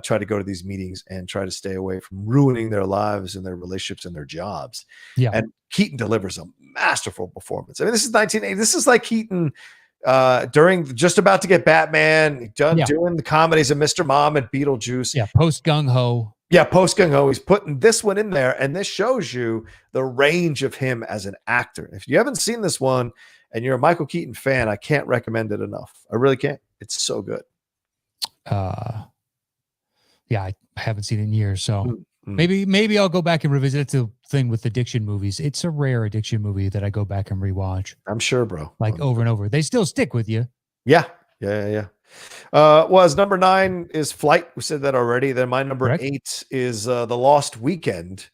Speaker 3: try to go to these meetings and try to stay away from ruining their lives and their relationships and their jobs.
Speaker 2: Yeah.
Speaker 3: And Keaton delivers a masterful performance. I mean, this is 1980. This is like Keaton during just about to get Batman, doing the comedies of Mr. Mom and Beetlejuice.
Speaker 2: Yeah, post Gung Ho.
Speaker 3: Yeah, post Gung Ho. He's putting this one in there, and this shows you the range of him as an actor. If you haven't seen this one and you're a Michael Keaton fan, I can't recommend it enough. I really can't. It's so good.
Speaker 2: Yeah, I haven't seen it in years, so maybe I'll go back and revisit it. The thing with addiction movies, it's a rare addiction movie that I go back and rewatch.
Speaker 3: I'm sure, bro.
Speaker 2: Over and over. They still stick with you.
Speaker 3: Yeah. Well, as number 9 is Flight. We said that already. Then my number 8 is The Lost Weekend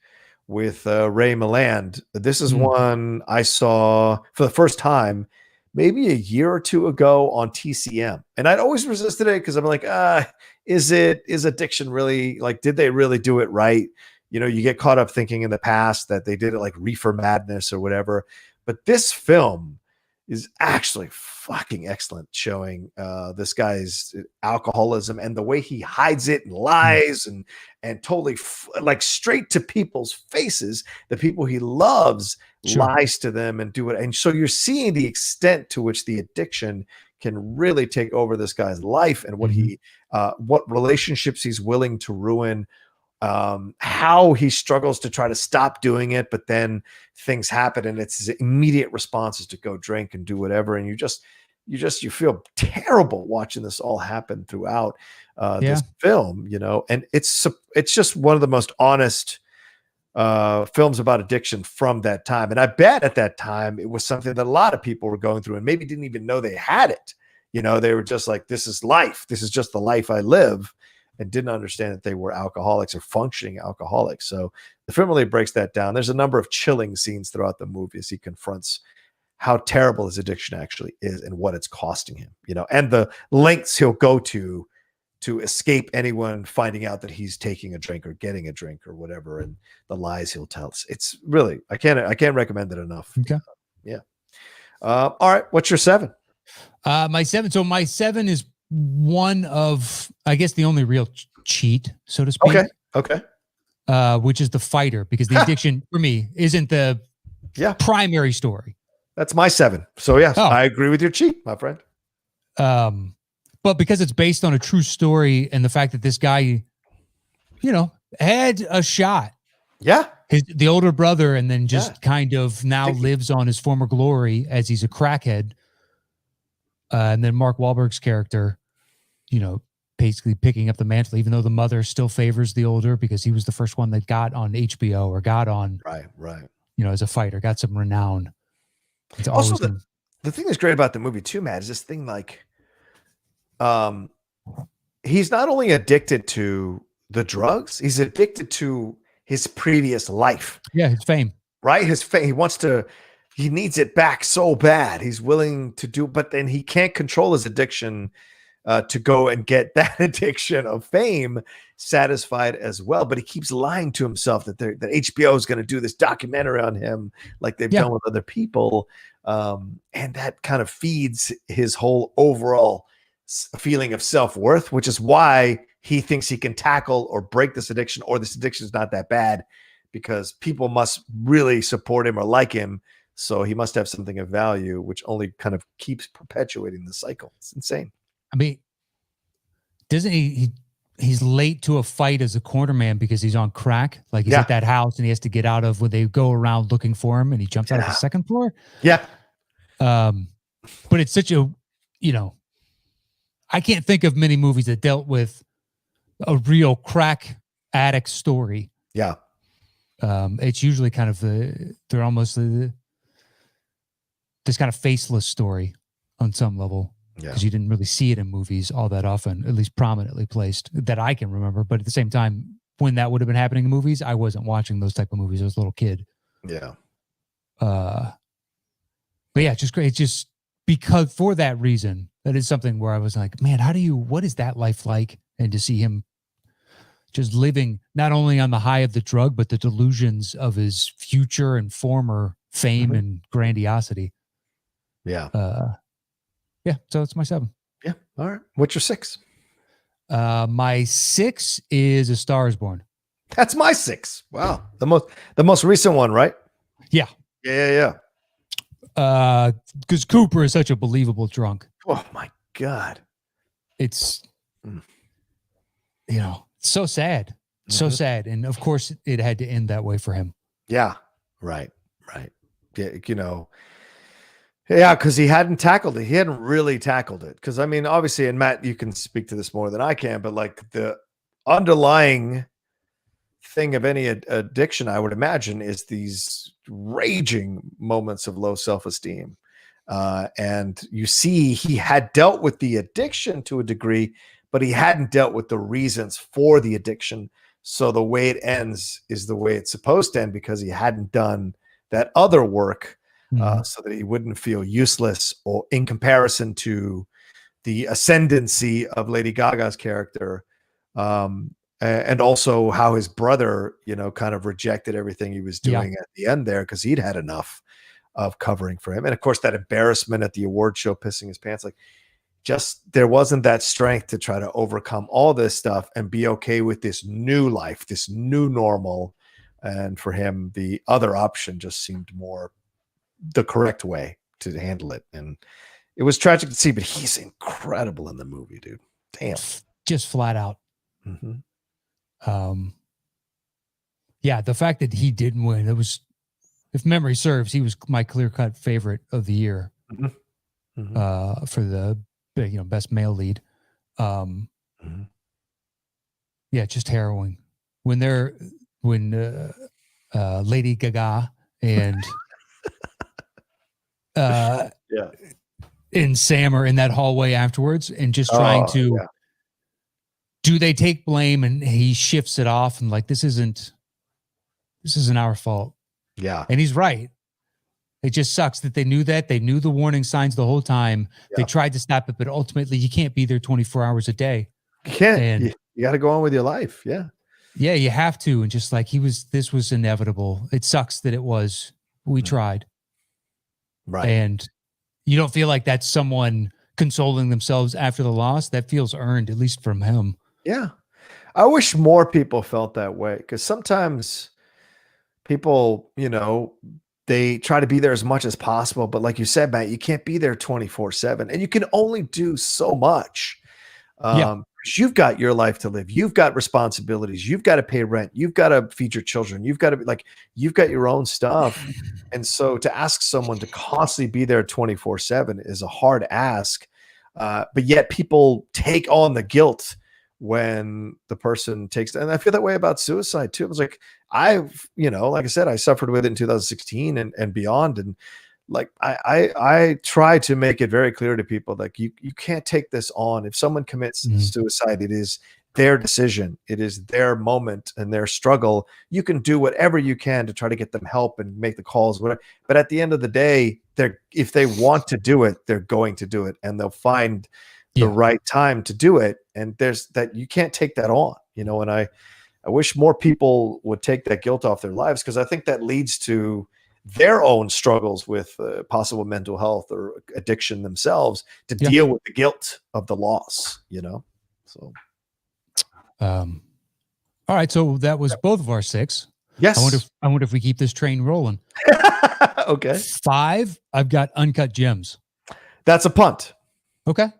Speaker 3: with Ray Milland. This is one I saw for the first time maybe a year or two ago on TCM. And I'd always resisted it because I'm like, is addiction really, like, did they really do it right? You get caught up thinking in the past that they did it like Reefer Madness or whatever. But this film is actually fucking excellent, showing this guy's alcoholism and the way he hides it and lies and totally like straight to people's faces, the people he loves, lies to them and do it. And so you're seeing the extent to which the addiction can really take over this guy's life and what what relationships he's willing to ruin, how he struggles to try to stop doing it, but then things happen and it's his immediate response is to go drink and do whatever. And you feel terrible watching this all happen throughout this film, and it's just one of the most honest films about addiction from that time. And I bet at that time it was something that a lot of people were going through and maybe didn't even know they had it. They were just like, this is life. This is just the life I live, and didn't understand that they were alcoholics or functioning alcoholics. So the film really breaks that down. There's a number of chilling scenes throughout the movie as he confronts how terrible his addiction actually is and what it's costing him, and the lengths he'll go to escape anyone finding out that he's taking a drink or getting a drink or whatever, and the lies he'll tell. It's really, I can't recommend it enough.
Speaker 2: Okay.
Speaker 3: All right. What's your 7?
Speaker 2: My 7. So my 7 is one of, I guess, the only real cheat, so to speak.
Speaker 3: Okay.
Speaker 2: which is the fighter, because the addiction for me isn't the primary story.
Speaker 3: That's my 7. So yes,
Speaker 2: Oh.
Speaker 3: I agree with your cheat, my friend.
Speaker 2: But because it's based on a true story and the fact that this guy, had a shot.
Speaker 3: Yeah.
Speaker 2: The older brother, and then just kind of now lives on his former glory as he's a crackhead. And then Mark Wahlberg's character, basically picking up the mantle, even though the mother still favors the older because he was the first one that got on HBO or got on,
Speaker 3: right.
Speaker 2: As a fighter, got some renown. It's
Speaker 3: Also,
Speaker 2: always
Speaker 3: the thing that's great about the movie too, Matt, is this thing like, he's not only addicted to the drugs, he's addicted to his previous life.
Speaker 2: Yeah, his fame.
Speaker 3: Right? His fame. He needs it back so bad. He's willing to do, but then he can't control his addiction to go and get that addiction of fame satisfied as well. But he keeps lying to himself that HBO is going to do this documentary on him like they've done with other people. And that kind of feeds his whole overall feeling of self-worth, which is why he thinks he can tackle or break this addiction, or this addiction is not that bad because people must really support him or like him. So he must have something of value, which only kind of keeps perpetuating the cycle. It's insane.
Speaker 2: I mean, doesn't he's late to a fight as a cornerman because he's on crack. Like he's at that house and he has to get out of when they go around looking for him and he jumps out of the second floor.
Speaker 3: Yeah.
Speaker 2: But it's such a, I can't think of many movies that dealt with a real crack addict story.
Speaker 3: Yeah.
Speaker 2: It's usually kind of they're almost this kind of faceless story on some level. Because you didn't really see it in movies all that often, at least prominently placed that I can remember. But at the same time, when that would have been happening in movies, I wasn't watching those type of movies. I was a little kid.
Speaker 3: Yeah.
Speaker 2: But yeah, just great. It's just because for that reason, that is something where I was like, man, what is that life like? And to see him just living not only on the high of the drug, but the delusions of his future and former fame and grandiosity.
Speaker 3: Yeah.
Speaker 2: Yeah, so it's my 7.
Speaker 3: Yeah. All right. What's your 6?
Speaker 2: My 6 is A Star Is Born.
Speaker 3: That's my 6. Wow. The most recent one, right?
Speaker 2: Yeah.
Speaker 3: Yeah.
Speaker 2: Because Cooper is such a believable drunk.
Speaker 3: Oh my God.
Speaker 2: It's so sad. So sad. And of course it had to end that way for him.
Speaker 3: Yeah. Right. Yeah, yeah, because he hadn't tackled it. He hadn't really tackled it. Because, I mean, obviously, and Matt, you can speak to this more than I can, but like the underlying thing of any addiction, I would imagine, is these raging moments of low self-esteem. And you see he had dealt with the addiction to a degree, but he hadn't dealt with the reasons for the addiction. So the way it ends is the way it's supposed to end because he hadn't done that other work. So that he wouldn't feel useless or in comparison to the ascendancy of Lady Gaga's character. And also how his brother, kind of rejected everything he was doing at the end there because he'd had enough of covering for him. And of course, that embarrassment at the award show, pissing his pants, there wasn't that strength to try to overcome all this stuff and be okay with this new life, this new normal. And for him, the other option just seemed more the correct way to handle it. And it was tragic to see, but he's incredible in the movie, dude. Damn.
Speaker 2: Just flat out. Yeah, the fact that he didn't win, it was, if memory serves, he was my clear-cut favorite of the year for the best male lead. Yeah, just harrowing. When Lady Gaga and and Sam are in that hallway afterwards and just trying to do they take blame, and he shifts it off and like this isn't our fault.
Speaker 3: Yeah.
Speaker 2: And he's right. It just sucks that they knew the warning signs the whole time. They tried to stop it, but ultimately you can't be there 24 hours a day.
Speaker 3: You can't.
Speaker 2: And
Speaker 3: you got to go on with your life. Yeah.
Speaker 2: Yeah, you have to. And just like this was inevitable. It sucks that it was. We tried.
Speaker 3: Right.
Speaker 2: And you don't feel like that's someone consoling themselves after the loss. That feels earned, at least from him.
Speaker 3: Yeah. I wish more people felt that way, because sometimes people, they try to be there as much as possible. But like you said, Matt, you can't be there 24/7, and you can only do so much.
Speaker 2: Yeah.
Speaker 3: 'Cause you've got your life to live. You've got responsibilities. You've got to pay rent. You've got to feed your children. You've got to you've got your own stuff. And so to ask someone to constantly be there 24/7 is a hard ask. But yet people take on the guilt when the person takes, and I feel that way about suicide too. It was like, like I said, I suffered with it in 2016 and beyond. And like I try to make it very clear to people, like you can't take this on. If someone commits suicide, it is their decision, it is their moment and their struggle. You can do whatever you can to try to get them help and make the calls, whatever. But at the end of the day, if they want to do it, they're going to do it, and they'll find the right time to do it. And there's that, you can't take that on, and I wish more people would take that guilt off their lives, because I think that leads to their own struggles with possible mental health or addiction themselves, to deal with the guilt of the loss, So,
Speaker 2: all right. So that was both of our 6.
Speaker 3: Yes.
Speaker 2: I wonder if we keep this train rolling.
Speaker 3: Okay.
Speaker 2: 5, I've got Uncut Gems.
Speaker 3: That's a punt.
Speaker 2: Okay.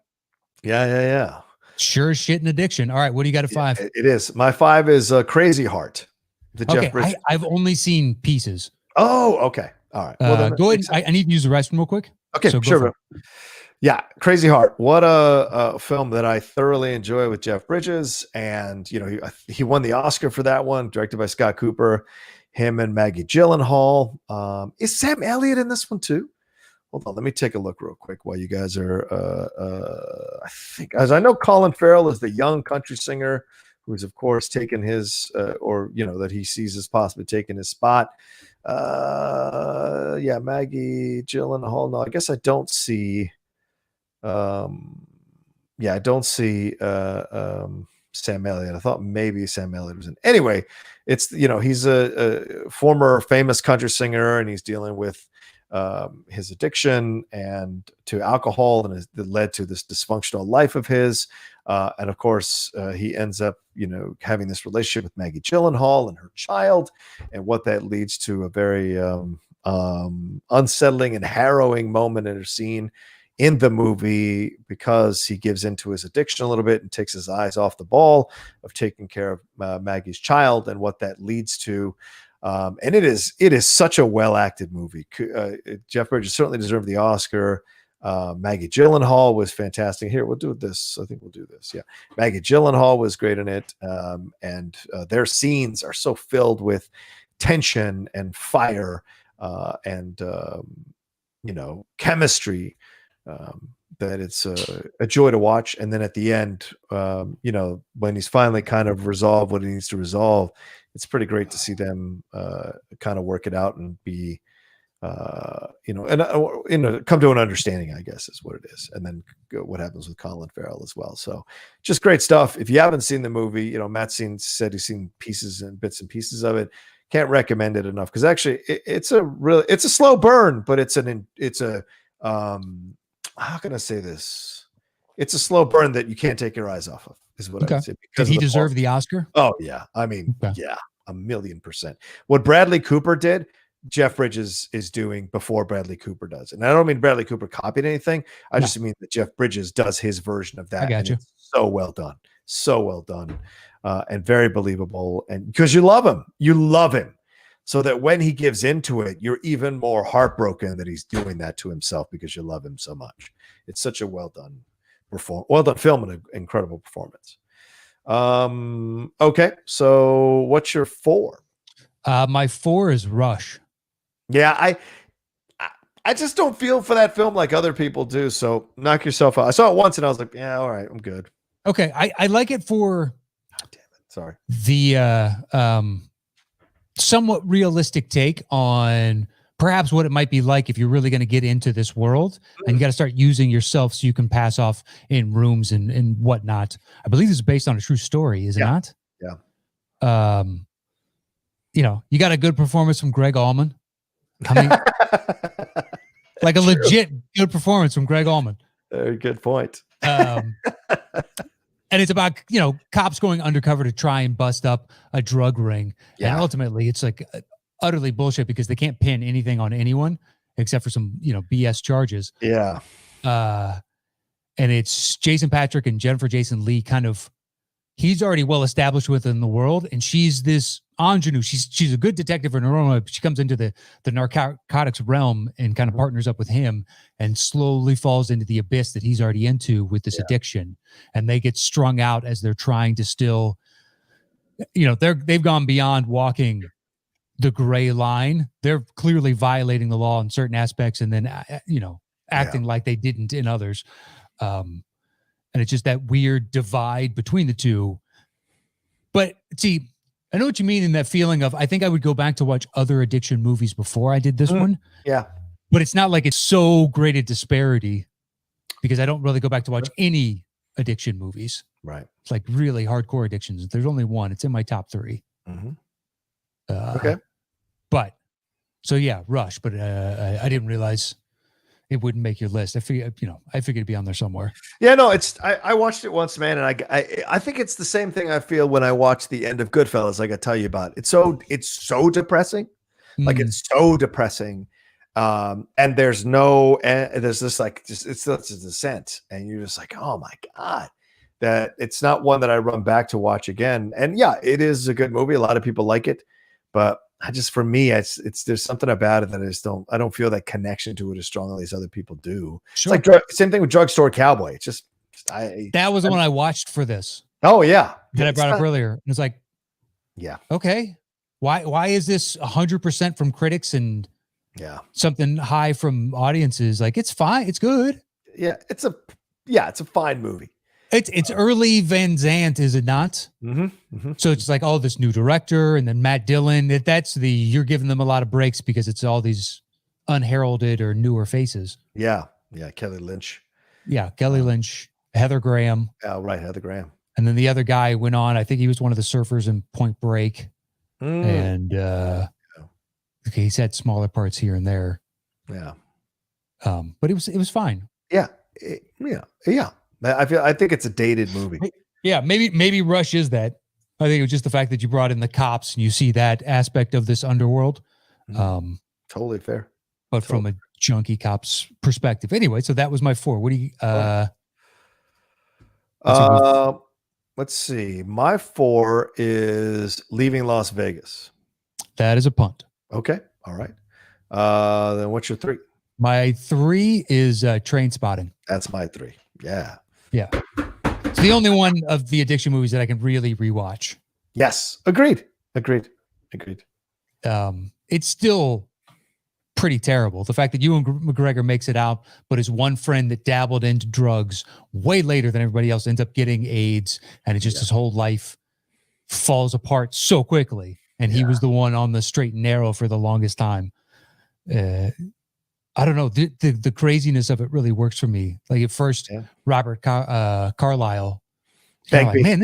Speaker 3: Yeah.
Speaker 2: Sure as shit in addiction. All right. What do you got at 5?
Speaker 3: It is. My 5 is Crazy Heart.
Speaker 2: Okay. I've only seen pieces.
Speaker 3: Oh, okay. All right.
Speaker 2: Well, then go ahead. I need to use the restroom real quick.
Speaker 3: Okay, so sure. Yeah, Crazy Heart. What a film that I thoroughly enjoy with Jeff Bridges, and he won the Oscar for that one, directed by Scott Cooper. Him and Maggie Gyllenhaal. Is Sam Elliott in this one too? Hold on, let me take a look real quick while you guys are. I think, as I know, Colin Farrell is the young country singer who's, of course, taken his, that he sees as possibly taking his spot. Maggie Gyllenhaal. No, I guess I don't see. I don't see Sam Elliott. I thought maybe Sam Elliott was in. Anyway, it's he's a former famous country singer, and he's dealing with his addiction and to alcohol, and that led to this dysfunctional life of his. And of course, he ends up, having this relationship with Maggie Gyllenhaal and her child, and what that leads to a very unsettling and harrowing moment in a scene in the movie, because he gives into his addiction a little bit and takes his eyes off the ball of taking care of Maggie's child, and what that leads to. And it is such a well-acted movie. Jeff Bridges certainly deserved the Oscar. Maggie Gyllenhaal was fantastic. Here, we'll do this. I think we'll do this. Yeah. Maggie Gyllenhaal was great in it. And their scenes are so filled with tension and fire, and chemistry, that it's a joy to watch. And then at the end, when he's finally kind of resolved what he needs to resolve, it's pretty great to see them kind of work it out and be, come to an understanding, I guess is what it is. And then what happens with Colin Farrell as well. So just great stuff. If you haven't seen the movie, Matt said he's seen pieces and bits and pieces of it. Can't recommend it enough, because actually it's a slow burn, but how can I say this? It's a slow burn that you can't take your eyes off of, is what I would say.
Speaker 2: Did he deserve the Oscar?
Speaker 3: Oh yeah. I mean, yeah, 1,000,000%. What Bradley Cooper did, Jeff Bridges is doing before Bradley Cooper does. And I don't mean Bradley Cooper copied anything. I just mean that Jeff Bridges does his version of that.
Speaker 2: I got you.
Speaker 3: It's so well done, and very believable. And because you love him, so that when he gives into it, you're even more heartbroken that he's doing that to himself, because you love him so much. It's such a well done film and an incredible performance. Okay, so what's your 4?
Speaker 2: My 4 is Rush.
Speaker 3: Yeah, I just don't feel for that film like other people do. So knock yourself out. I saw it once and I was like, yeah, all right, I'm good.
Speaker 2: Okay, I like it for.
Speaker 3: God damn it! Sorry.
Speaker 2: The somewhat realistic take on perhaps what it might be like if you're really going to get into this world, and you got to start using yourself so you can pass off in rooms and whatnot. I believe this is based on a true story, is it not?
Speaker 3: Yeah.
Speaker 2: You got a good performance from Greg Allman. I mean, like a legit good performance from Greg Allman.
Speaker 3: Very good point.
Speaker 2: And and it's about, cops going undercover to try and bust up a drug ring.
Speaker 3: Yeah.
Speaker 2: And ultimately it's like utterly bullshit because they can't pin anything on anyone except for some, BS charges.
Speaker 3: Yeah.
Speaker 2: And it's Jason Patrick and Jennifer Jason Leigh he's already well established within the world, and she's this ingenue. She's a good detective in her own way, but she comes into the narcotics realm and kind of partners up with him and slowly falls into the abyss that he's already into with this addiction. And they get strung out as they're trying to still, they've gone beyond walking the gray line. They're clearly violating the law in certain aspects and then, acting like they didn't in others. And it's just that weird divide between the two. But see, I know what you mean in that feeling of, I think I would go back to watch other addiction movies before I did this one.
Speaker 3: Yeah.
Speaker 2: But it's not like it's so great a disparity because I don't really go back to watch any addiction movies.
Speaker 3: Right.
Speaker 2: It's like really hardcore addictions. There's only one. It's in my top 3.
Speaker 3: Mm-hmm.
Speaker 2: Okay. But so yeah, Rush. But I didn't realize it wouldn't make your list. I figured it'd be on there somewhere.
Speaker 3: Yeah, no, I watched it once, man, and I think it's the same thing I feel when I watch the end of Goodfellas, like I tell you about. It's so depressing. Like it's so depressing. And there's this like it's such a descent, and you're just like, oh my God. That it's not one that I run back to watch again. And yeah, it is a good movie. A lot of people like it, but for me, it's there's something about it that I don't feel that connection to it as strongly as other people do.
Speaker 2: Sure.
Speaker 3: It's like same thing with Drugstore Cowboy. It's just
Speaker 2: that was the one I watched for this.
Speaker 3: Oh yeah,
Speaker 2: that I brought up earlier. And it's like,
Speaker 3: yeah,
Speaker 2: okay, why is this 100% from critics and something high from audiences? Like it's fine, it's good.
Speaker 3: Yeah, it's a fine movie.
Speaker 2: It's early Van Zandt, is it not?
Speaker 3: Mm-hmm, mm-hmm.
Speaker 2: So it's like, oh, this new director and then Matt Dillon. You're giving them a lot of breaks because it's all these unheralded or newer faces.
Speaker 3: Yeah. Kelly Lynch.
Speaker 2: Yeah, Kelly Lynch, Heather Graham.
Speaker 3: Oh, right, Heather Graham.
Speaker 2: And then the other guy went on. I think he was one of the surfers in Point Break. And he's had smaller parts here and there.
Speaker 3: Yeah.
Speaker 2: But it was fine.
Speaker 3: Yeah. Yeah. I think it's a dated movie.
Speaker 2: Yeah, maybe Rush is that. I think it was just the fact that you brought in the cops and you see that aspect of this underworld.
Speaker 3: Totally fair.
Speaker 2: But from a junkie cop's perspective. Anyway, so that was my 4. What do you
Speaker 3: let's see. My 4 is Leaving Las Vegas.
Speaker 2: That is a punt.
Speaker 3: Okay. All right. Then what's your 3?
Speaker 2: My 3 is Train Spotting.
Speaker 3: That's my 3. Yeah.
Speaker 2: Yeah. It's the only one of the addiction movies that I can really rewatch.
Speaker 3: Yes. Agreed.
Speaker 2: It's still pretty terrible. The fact that Ewan McGregor makes it out, but his one friend that dabbled into drugs way later than everybody else ends up getting AIDS, and it's just his whole life falls apart so quickly. And he was the one on the straight and narrow for the longest time. I don't know. The craziness of it really works for me. Like at first, Robert Carlyle, like, man,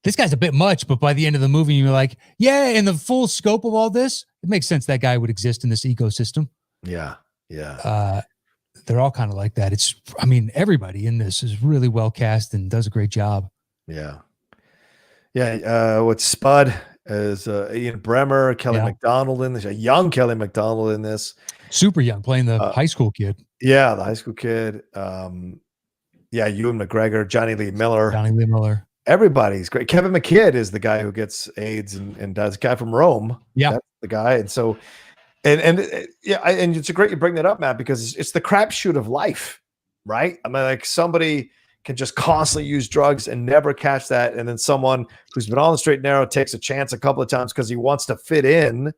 Speaker 2: this guy's a bit much. But by the end of the movie, you're like, yeah, in the full scope of all this, it makes sense that guy would exist in this ecosystem.
Speaker 3: Yeah.
Speaker 2: They're all kind of like that. Everybody in this is really well cast and does a great job.
Speaker 3: Yeah. With Spud as Ian Bremmer, Kelly MacDonald in this, a young Kelly MacDonald in this.
Speaker 2: Super young, playing the high school kid.
Speaker 3: Yeah, the high school kid. Ewan McGregor, Johnny Lee Miller. Everybody's great. Kevin McKidd is the guy who gets AIDS and does guy from Rome.
Speaker 2: Yeah,
Speaker 3: that's the guy. And so, and it's a great you bring that up, Matt, because it's the crapshoot of life, right? I mean, like somebody can just constantly use drugs and never catch that, and then someone who's been on the straight and narrow takes a chance a couple of times because he wants to fit in.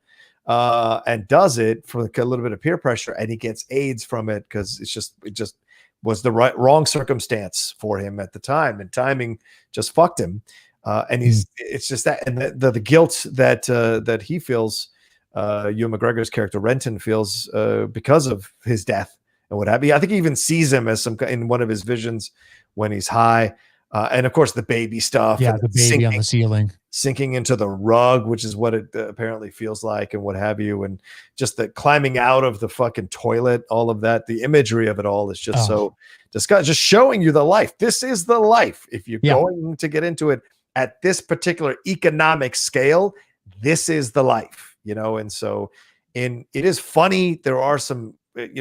Speaker 3: And does it for a little bit of peer pressure, and he gets AIDS from it because it just was the wrong circumstance for him at the time, and timing just fucked him. And it's just that, and the guilt that he feels, Ewan McGregor's character Renton feels because of his death and what have you. I think he even sees him as in one of his visions when he's high. And of course the baby stuff.
Speaker 2: Yeah,
Speaker 3: and
Speaker 2: the baby on the ceiling.
Speaker 3: sinking into the rug, which is what it apparently feels like, and what have you, and just the climbing out of the fucking toilet, all of that. The imagery of it all is just so disgusting, just showing you the life. This is the life. If you're going to get into it at this particular economic scale, this is the life, and so it is funny. There are some,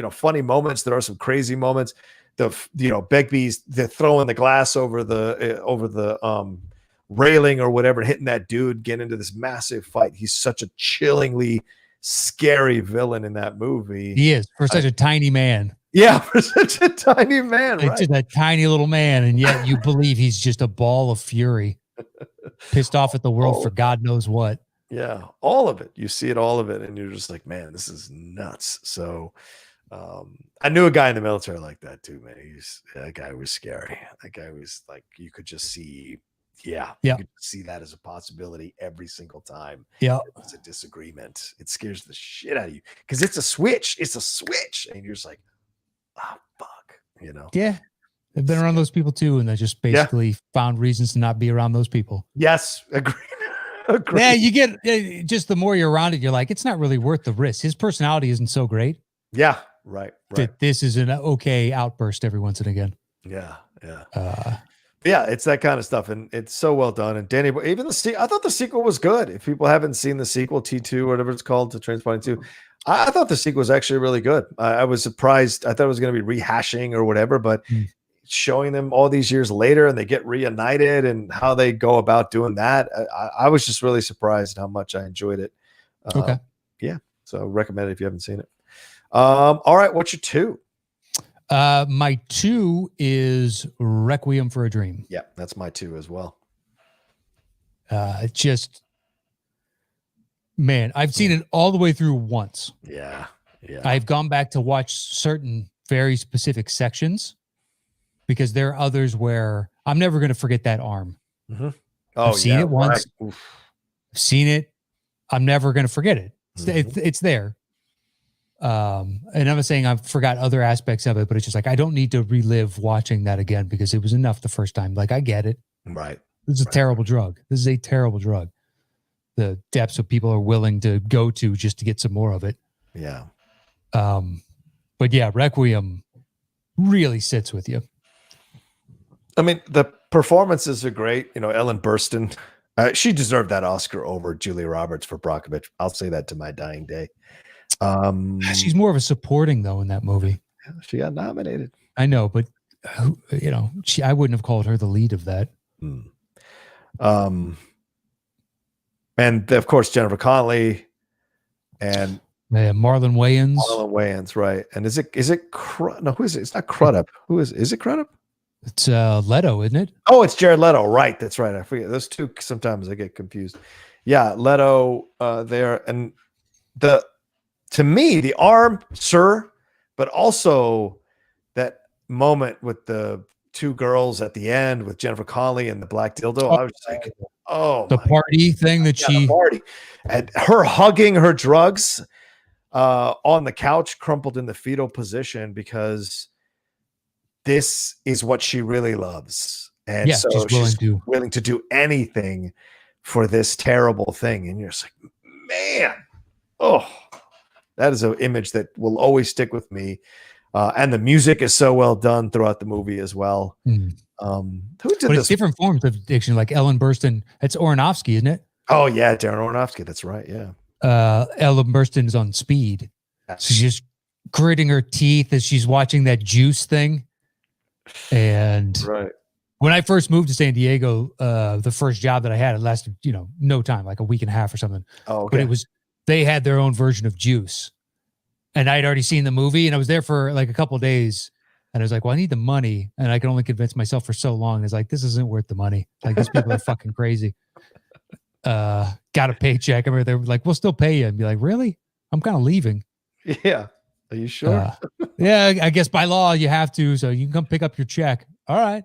Speaker 3: funny moments. There are some crazy moments. Begbie's they're throwing the glass over the railing or whatever, hitting that dude, getting into this massive fight. He's such a chillingly scary villain in that movie.
Speaker 2: He is, for such a tiny man.
Speaker 3: Yeah, for such a tiny man, right?
Speaker 2: Just a tiny little man, and yet you believe he's just a ball of fury, pissed off at the world for God knows what.
Speaker 3: Yeah, all of it. You see it, all of it, and you're just like, man, this is nuts. So I knew a guy in the military like that too, man. That guy was scary. That guy was like, you could just see, you could see that as a possibility every single time.
Speaker 2: Yeah,
Speaker 3: it's a disagreement. It scares the shit out of you because it's a switch. It's a switch, and you're just like, oh fuck,
Speaker 2: Yeah, I've been around those people too, and I just basically found reasons to not be around those people.
Speaker 3: Yes, agreed.
Speaker 2: Yeah, you get just the more you're around it, you're like, it's not really worth the risk. His personality isn't so great.
Speaker 3: Yeah, right.
Speaker 2: This is an okay outburst every once and again.
Speaker 3: Yeah. Yeah, it's that kind of stuff, and it's so well done. And Danny, even I thought the sequel was good. If people haven't seen the sequel, T2 or whatever it's called, to Trainspotting 2, I thought the sequel was actually really good. I was surprised. I thought it was going to be rehashing or whatever, but showing them all these years later and they get reunited and how they go about doing that, I was just really surprised how much I enjoyed it.
Speaker 2: Okay.
Speaker 3: Yeah, so recommend it if you haven't seen it. All right, what's your 2?
Speaker 2: My 2 is Requiem for a Dream.
Speaker 3: Yeah, that's my 2 as well.
Speaker 2: Man, I've seen it all the way through once.
Speaker 3: Yeah.
Speaker 2: I've gone back to watch certain very specific sections because there are others where I'm never going to forget that arm.
Speaker 3: Mm-hmm.
Speaker 2: I've seen it once. Right. I've seen it. I'm never going to forget it. It's there. And I'm not saying I forgot other aspects of it, but it's just like, I don't need to relive watching that again because it was enough the first time. Like, I get it.
Speaker 3: Right.
Speaker 2: This is a terrible drug. This is a terrible drug. The depths of people are willing to go to just to get some more of it.
Speaker 3: Yeah.
Speaker 2: But yeah, Requiem really sits with you.
Speaker 3: I mean, the performances are great. Ellen Burstyn, she deserved that Oscar over Julia Roberts for Brockovich. I'll say that to my dying day.
Speaker 2: She's more of a supporting though in that movie.
Speaker 3: She got nominated.
Speaker 2: I know, but I wouldn't have called her the lead of that.
Speaker 3: And of course Jennifer Connelly and
Speaker 2: Marlon Wayans.
Speaker 3: Marlon Wayans, right? And is it no? Who is it? It's not Crudup. Who is it? Is it Crudup?
Speaker 2: It's Leto, isn't it?
Speaker 3: Oh, it's Jared Leto, right? That's right. I forget those two. Sometimes I get confused. Yeah, Leto there, and to me the arm, sir, but also that moment with the two girls at the end with Jennifer Connelly and the black dildo. I was like,
Speaker 2: the party thing that
Speaker 3: the party, and her hugging her drugs on the couch, crumpled in the fetal position, because this is what she really loves. And so she's willing to do anything for this terrible thing. And you're just like, man, that is an image that will always stick with me. And the music is so well done throughout the movie as well. Who did this?
Speaker 2: It's different forms of addiction, like Ellen Burstyn. It's Aronofsky, isn't it?
Speaker 3: Oh yeah, Darren Aronofsky. That's right. Yeah.
Speaker 2: Ellen Burstyn is on speed. So she's just gritting her teeth as she's watching that Juice thing. And when I first moved to San Diego, the first job that I had, it lasted, no time, like a week and a half or something.
Speaker 3: Oh, okay.
Speaker 2: But they had their own version of Juice. And I'd already seen the movie, and I was there for like a couple of days. And I was like, well, I need the money. And I can only convince myself for so long. It's like, this isn't worth the money. Like, these people are fucking crazy. Got a paycheck. I remember they were like, we'll still pay you. And be like, really? I'm kind of leaving.
Speaker 3: Yeah. Are you sure?
Speaker 2: Yeah, I guess by law you have to. So you can come pick up your check. All right.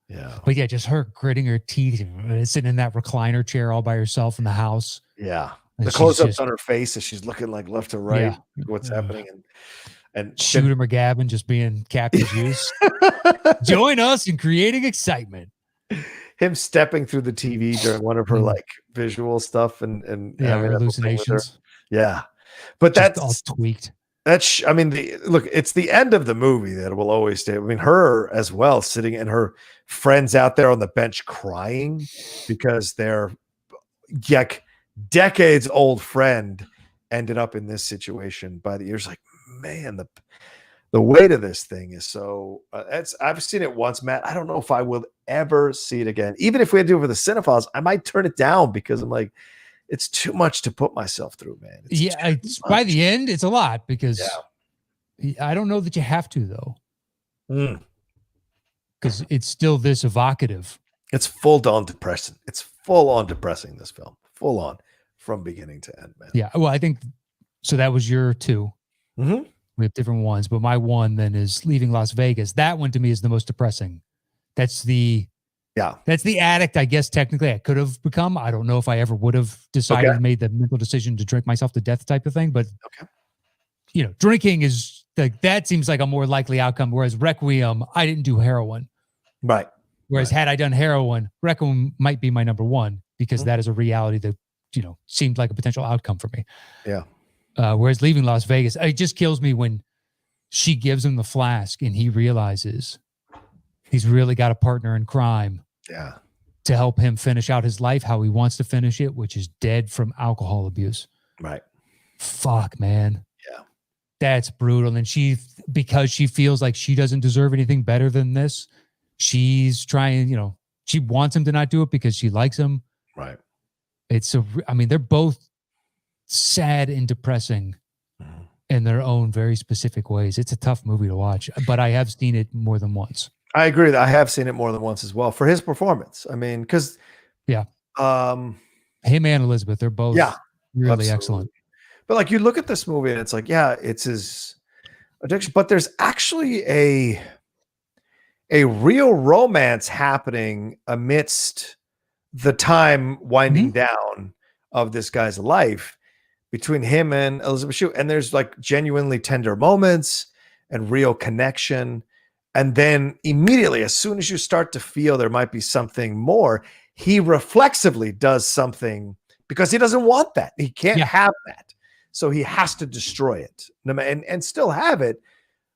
Speaker 3: Yeah.
Speaker 2: But yeah, just her gritting her teeth, sitting in that recliner chair all by herself in the house.
Speaker 3: Yeah. The close-ups on her face as she's looking like left to right, what's happening. and
Speaker 2: Shooter McGavin just being Captain Juice. Join us in creating excitement.
Speaker 3: him stepping through the TV during one of her like visual stuff and having that whole thing with her.
Speaker 2: Hallucinations.
Speaker 3: Yeah, but
Speaker 2: Just
Speaker 3: that's
Speaker 2: all tweaked.
Speaker 3: that's I mean look, it's the end of the movie that will always stay. I mean, her as well, sitting and her friends out there on the bench crying because their like decades old friend ended up in this situation by the years. Like, man, the weight of this thing is so I've seen it once, Matt. I don't know if I will ever see it again. Even if we had to do it for the cinephiles, I might turn it down because I'm like, it's too much to put myself through, man.
Speaker 2: It's by the end, it's a lot because I don't know that you have to though. Because it's still this evocative.
Speaker 3: It's full on depressing. It's full on depressing, this film. Full on from beginning to end, man.
Speaker 2: Yeah. Well, I think so. That was your 2.
Speaker 3: Mm-hmm.
Speaker 2: We have different ones, but my 1 then is Leaving Las Vegas. That one to me is the most depressing. That's the addict, I guess, technically I could have become. I don't know if I ever would have decided, made the mental decision to drink myself to death type of thing. But, drinking is like, that seems like a more likely outcome. Whereas Requiem, I didn't do heroin.
Speaker 3: Right.
Speaker 2: Whereas had I done heroin, Requiem might be my number 1 because that is a reality that, seemed like a potential outcome for me.
Speaker 3: Yeah.
Speaker 2: Whereas Leaving Las Vegas, it just kills me when she gives him the flask and he realizes he's really got a partner in crime.
Speaker 3: Yeah.
Speaker 2: To help him finish out his life how he wants to finish it, which is dead from alcohol abuse.
Speaker 3: Right.
Speaker 2: Fuck, man.
Speaker 3: Yeah.
Speaker 2: That's brutal. And because she feels like she doesn't deserve anything better than this, she's trying, she wants him to not do it because she likes him.
Speaker 3: Right.
Speaker 2: They're both sad and depressing in their own very specific ways. It's a tough movie to watch, but I have seen it more than once.
Speaker 3: I agree that I have seen it more than once as well for his performance. I mean, because
Speaker 2: him and Elizabeth, they're both really excellent.
Speaker 3: But like you look at this movie and it's like, it's his addiction, but there's actually a real romance happening amidst the time winding down of this guy's life between him and Elizabeth Shue. And there's like genuinely tender moments and real connection. And then immediately, as soon as you start to feel there might be something more, he reflexively does something because he doesn't want that. He can't have that. So he has to destroy it and still have it,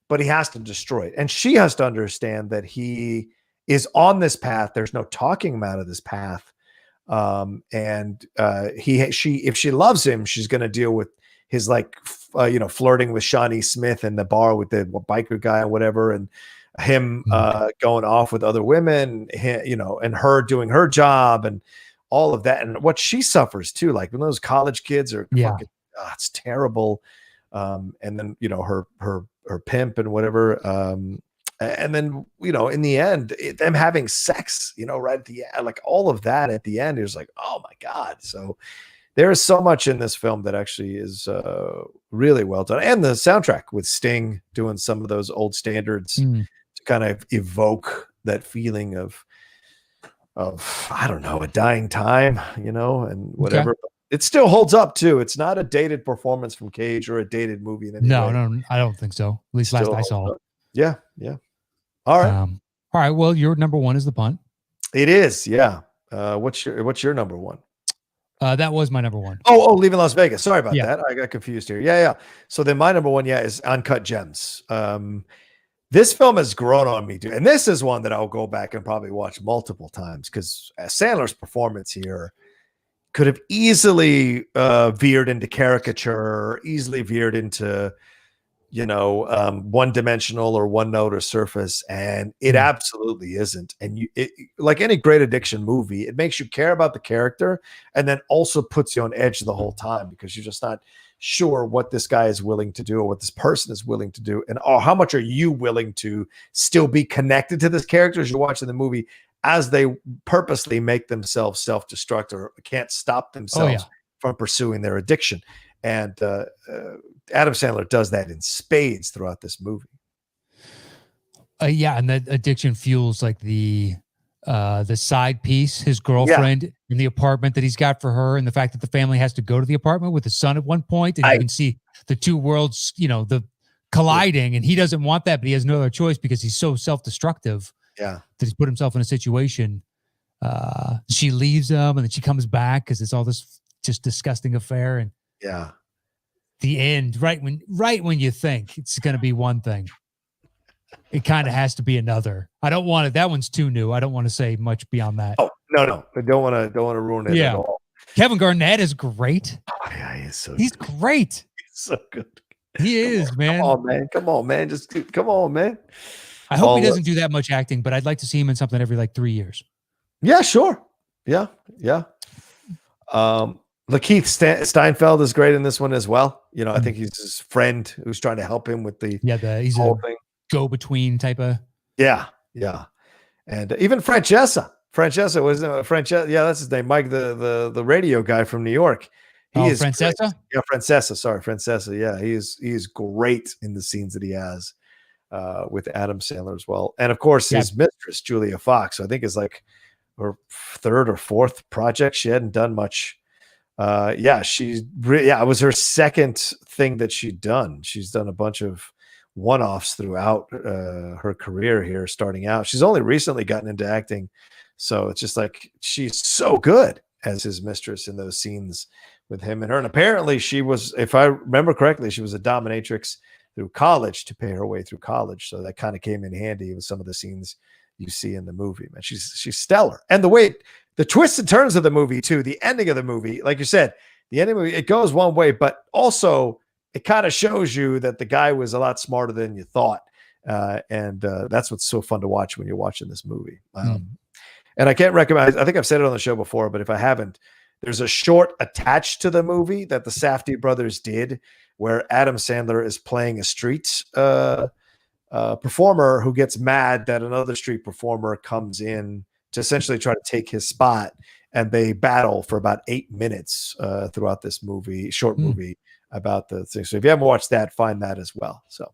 Speaker 3: but he has to destroy it. And she has to understand that he is on this path. There's no talking him out of this path. If she loves him, she's going to deal with his flirting with Shawnee Smith in the bar with the biker guy or whatever. And him going off with other women, and her doing her job and all of that. And what she suffers too, like when those college kids are fucking, it's terrible. And then, her pimp and whatever. And then, in the end, them having sex, right at the end, like all of that at the end is like, oh my God. So there is so much in this film that actually is really well done. And the soundtrack with Sting doing some of those old standards to kind of evoke that feeling of I don't know, a dying time, and whatever. Okay. It still holds up too. It's not a dated performance from Cage or a dated movie in any way.
Speaker 2: No, I don't think so. At least last I saw it.
Speaker 3: Yeah. All right.
Speaker 2: All right. Well, your number 1 is The Punt.
Speaker 3: It is. Yeah. What's your number 1?
Speaker 2: That was my number 1.
Speaker 3: Oh, Leaving Las Vegas. Sorry about that. I got confused here. Yeah. So then my number 1, is Uncut Gems. This film has grown on me, dude. And this is one that I'll go back and probably watch multiple times because Sandler's performance here could have easily veered into caricature, easily veered into, one-dimensional or one-note or surface, and it absolutely isn't. And like any great addiction movie, it makes you care about the character and then also puts you on edge the whole time because you're just not sure what this guy is willing to do or what this person is willing to do, and how much are you willing to still be connected to this character as you're watching the movie as they purposely make themselves self-destruct or can't stop themselves from pursuing their addiction. And Adam Sandler does that in spades throughout this movie.
Speaker 2: And that addiction fuels like the side piece, his girlfriend in the apartment that he's got for her, and the fact that the family has to go to the apartment with the son at one point, and you can see the two worlds, the colliding, and he doesn't want that, but he has no other choice because he's so self-destructive.
Speaker 3: Yeah.
Speaker 2: That he's put himself in a situation. She leaves him, and then she comes back because it's all this just disgusting affair. And
Speaker 3: Yeah.
Speaker 2: the end, right when you think it's going to be one thing, it kind of has to be another. I don't want it. That one's too new. I don't want to say much beyond that.
Speaker 3: Oh, no. I don't want to ruin it at all.
Speaker 2: Kevin Garnett is great.
Speaker 3: Oh, yeah,
Speaker 2: He's great.
Speaker 3: He's so good.
Speaker 2: He is, man.
Speaker 3: Come on, man. Come on, man.
Speaker 2: I hope he doesn't do that much acting, but I'd like to see him in something every like 3 years.
Speaker 3: Yeah, sure. Yeah. Lakeith Steinfeld is great in this one as well. You know, I think he's his friend who's trying to help him with the
Speaker 2: he's
Speaker 3: whole
Speaker 2: a
Speaker 3: thing.
Speaker 2: go-between type of.
Speaker 3: Yeah. And even Francesa was Francesa. Yeah, that's his name. Mike, the radio guy from New York. He is
Speaker 2: Francesa?
Speaker 3: Great. Yeah, Francesa. Sorry, Francesa. Yeah, he is great in the scenes that he has with Adam Sandler as well. And of course, his mistress, Julia Fox, I think is like her third or fourth project. She hadn't done much. It was her second thing that she'd done. She's done a bunch of one-offs throughout her career here, starting out. She's only recently gotten into acting. So it's just like she's so good as his mistress in those scenes with him and her. And apparently she was, if I remember correctly, she was a dominatrix through college to pay her way through college. So that kind of came in handy with some of the scenes you see in the movie. Man, she's stellar. And the twists and turns of the movie too, the ending of the movie, like you said, the ending of the movie, it goes one way, but also it kind of shows you that the guy was a lot smarter than you thought. And that's what's so fun to watch when you're watching this movie. And I can't recommend, I think I've said it on the show before, but if I haven't, there's a short attached to the movie that the Safdie brothers did where Adam Sandler is playing a street performer who gets mad that another street performer comes in to essentially try to take his spot. And they battle for about 8 minutes throughout this short movie about the thing. So if you haven't watched that, find that as well. So,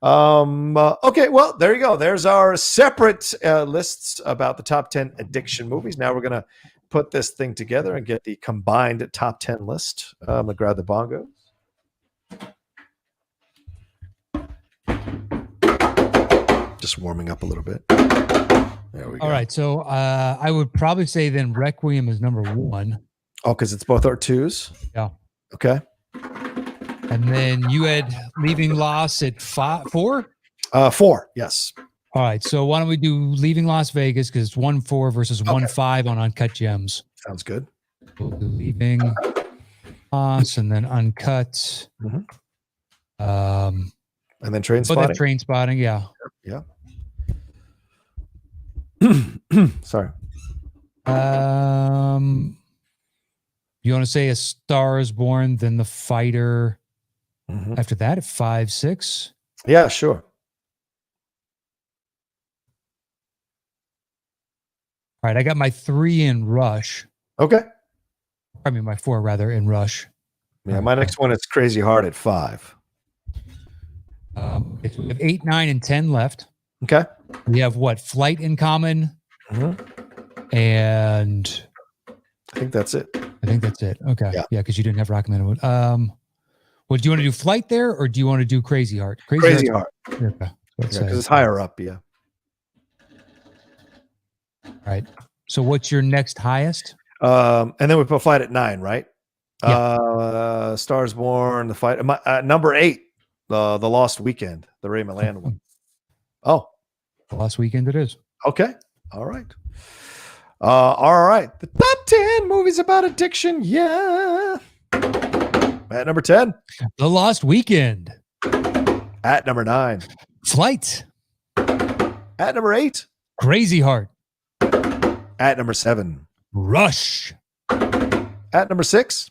Speaker 3: okay, well, there you go. There's our separate lists about the top 10 addiction movies. Now we're going to put this thing together and get the combined top 10 list. I'm going to grab the bongos. Just warming up a little bit. There we go.
Speaker 2: All right. So I would probably say then Requiem is number 1.
Speaker 3: Oh, because it's both our 2s?
Speaker 2: Yeah.
Speaker 3: Okay.
Speaker 2: And then you had Leaving Las at 4?
Speaker 3: 4, yes.
Speaker 2: All right. So why don't we do Leaving Las Vegas because it's 1-4 versus 1-5 on Uncut Gems.
Speaker 3: Sounds good.
Speaker 2: We'll do Leaving Las and then Uncut.
Speaker 3: And then Train Spotting.
Speaker 2: Train Spotting, yeah.
Speaker 3: Yeah. Sorry.
Speaker 2: You want to say A Star Is Born, then The Fighter. After that, at 5, 6.
Speaker 3: Yeah, sure.
Speaker 2: All right, I got my 3 in Rush.
Speaker 3: Okay.
Speaker 2: I mean, my 4 rather in Rush.
Speaker 3: Yeah, my next one is Crazy Heart at 5.
Speaker 2: Okay, so we have 8, 9, and 10 left.
Speaker 3: Okay.
Speaker 2: We have what? Flight in Common. And
Speaker 3: I think that's it.
Speaker 2: Okay. Yeah, because you didn't have recommended one. Well, do you want to do Flight there or do you want to do Crazy Heart?
Speaker 3: Crazy Heart.
Speaker 2: Okay.
Speaker 3: Because it's higher up, yeah.
Speaker 2: All right. So what's your next highest?
Speaker 3: And then we put Flight at 9, right?
Speaker 2: Yeah.
Speaker 3: Stars Born, The Fight. Number 8, the Lost Weekend, the Ray Milland one. Oh.
Speaker 2: The Lost Weekend it is.
Speaker 3: Okay. All right. All right. The top 10 movies about addiction. Yeah. At number 10.
Speaker 2: The Lost Weekend.
Speaker 3: At number 9.
Speaker 2: Flight.
Speaker 3: At number 8.
Speaker 2: Crazy Heart.
Speaker 3: At number 7.
Speaker 2: Rush.
Speaker 3: At number 6.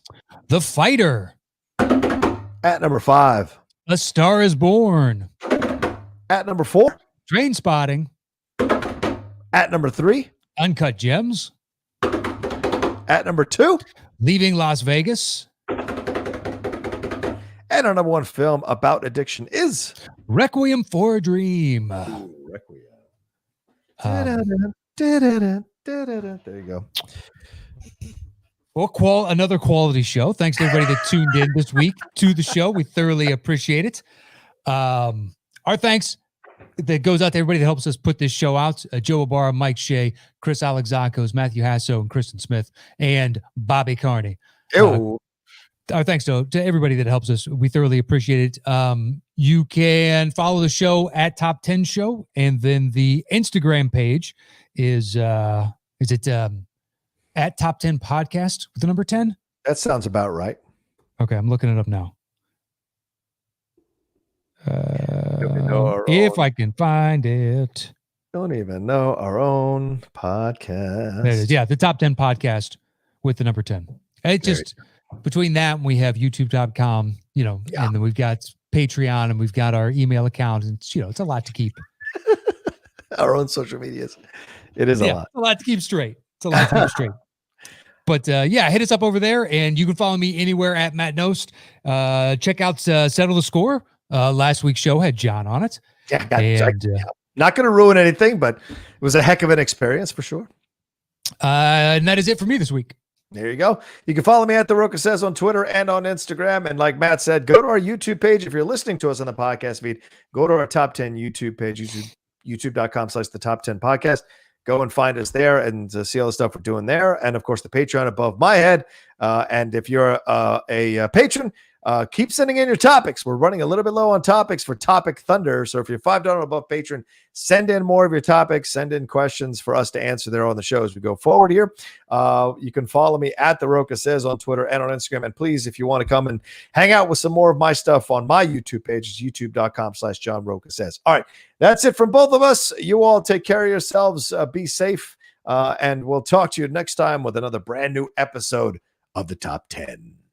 Speaker 2: The Fighter.
Speaker 3: At number 5.
Speaker 2: A Star Is Born.
Speaker 3: At number 4.
Speaker 2: Train Spotting.
Speaker 3: At number 3.
Speaker 2: Uncut Gems.
Speaker 3: At number 2.
Speaker 2: Leaving Las Vegas.
Speaker 3: And our number 1 film about addiction is
Speaker 2: Requiem for a Dream.
Speaker 3: Requiem. There you go.
Speaker 2: Well, another quality show. Thanks to everybody that tuned in this week to the show. We thoroughly appreciate it. Our thanks that goes out to everybody that helps us put this show out. Joe Ibarra, Mike Shea, Chris Alexakos, Matthew Hasso, and Kristen Smith, and Bobby Carney. Our thanks to everybody that helps us. We thoroughly appreciate it. You can follow the show at Top 10 Show, and then the Instagram page is it at Top 10 Podcast with the number 10?
Speaker 3: That sounds about right.
Speaker 2: Okay, I'm looking it up now. If I can find it.
Speaker 3: Don't even know our own podcast.
Speaker 2: There it is. Yeah, the Top 10 Podcast with the number 10. It just between that and we have youtube.com, and then we've got Patreon and we've got our email account, and it's a lot to keep.
Speaker 3: Our own social medias. It is a lot.
Speaker 2: A lot to keep straight. It's a lot to keep straight. But hit us up over there, and you can follow me anywhere at Matt Nost. Check out Settle the Score. Last week's show had John on it.
Speaker 3: Not going to ruin anything, but it was a heck of an experience for sure.
Speaker 2: And that is it for me this week.
Speaker 3: There you go. You can follow me at The Roca Says on Twitter and on Instagram. And like Matt said, go to our YouTube page. If you're listening to us on the podcast feed, go to our Top 10 YouTube page, youtube.com/the Top 10 Podcast. Go and find us there and see all the stuff we're doing there. And of course, the Patreon above my head. And if you're a patron, keep sending in your topics. We're running a little bit low on topics for Topic Thunder. So if you're $5 above patron, send in more of your topics, send in questions for us to answer there on the show as we go forward here. You can follow me at The Roca Says on Twitter and on Instagram. And please, if you want to come and hang out with some more of my stuff on my YouTube page, it's youtube.com/John Roca Says. All right. That's it from both of us. You all take care of yourselves. Be safe. And we'll talk to you next time with another brand new episode of the Top 10.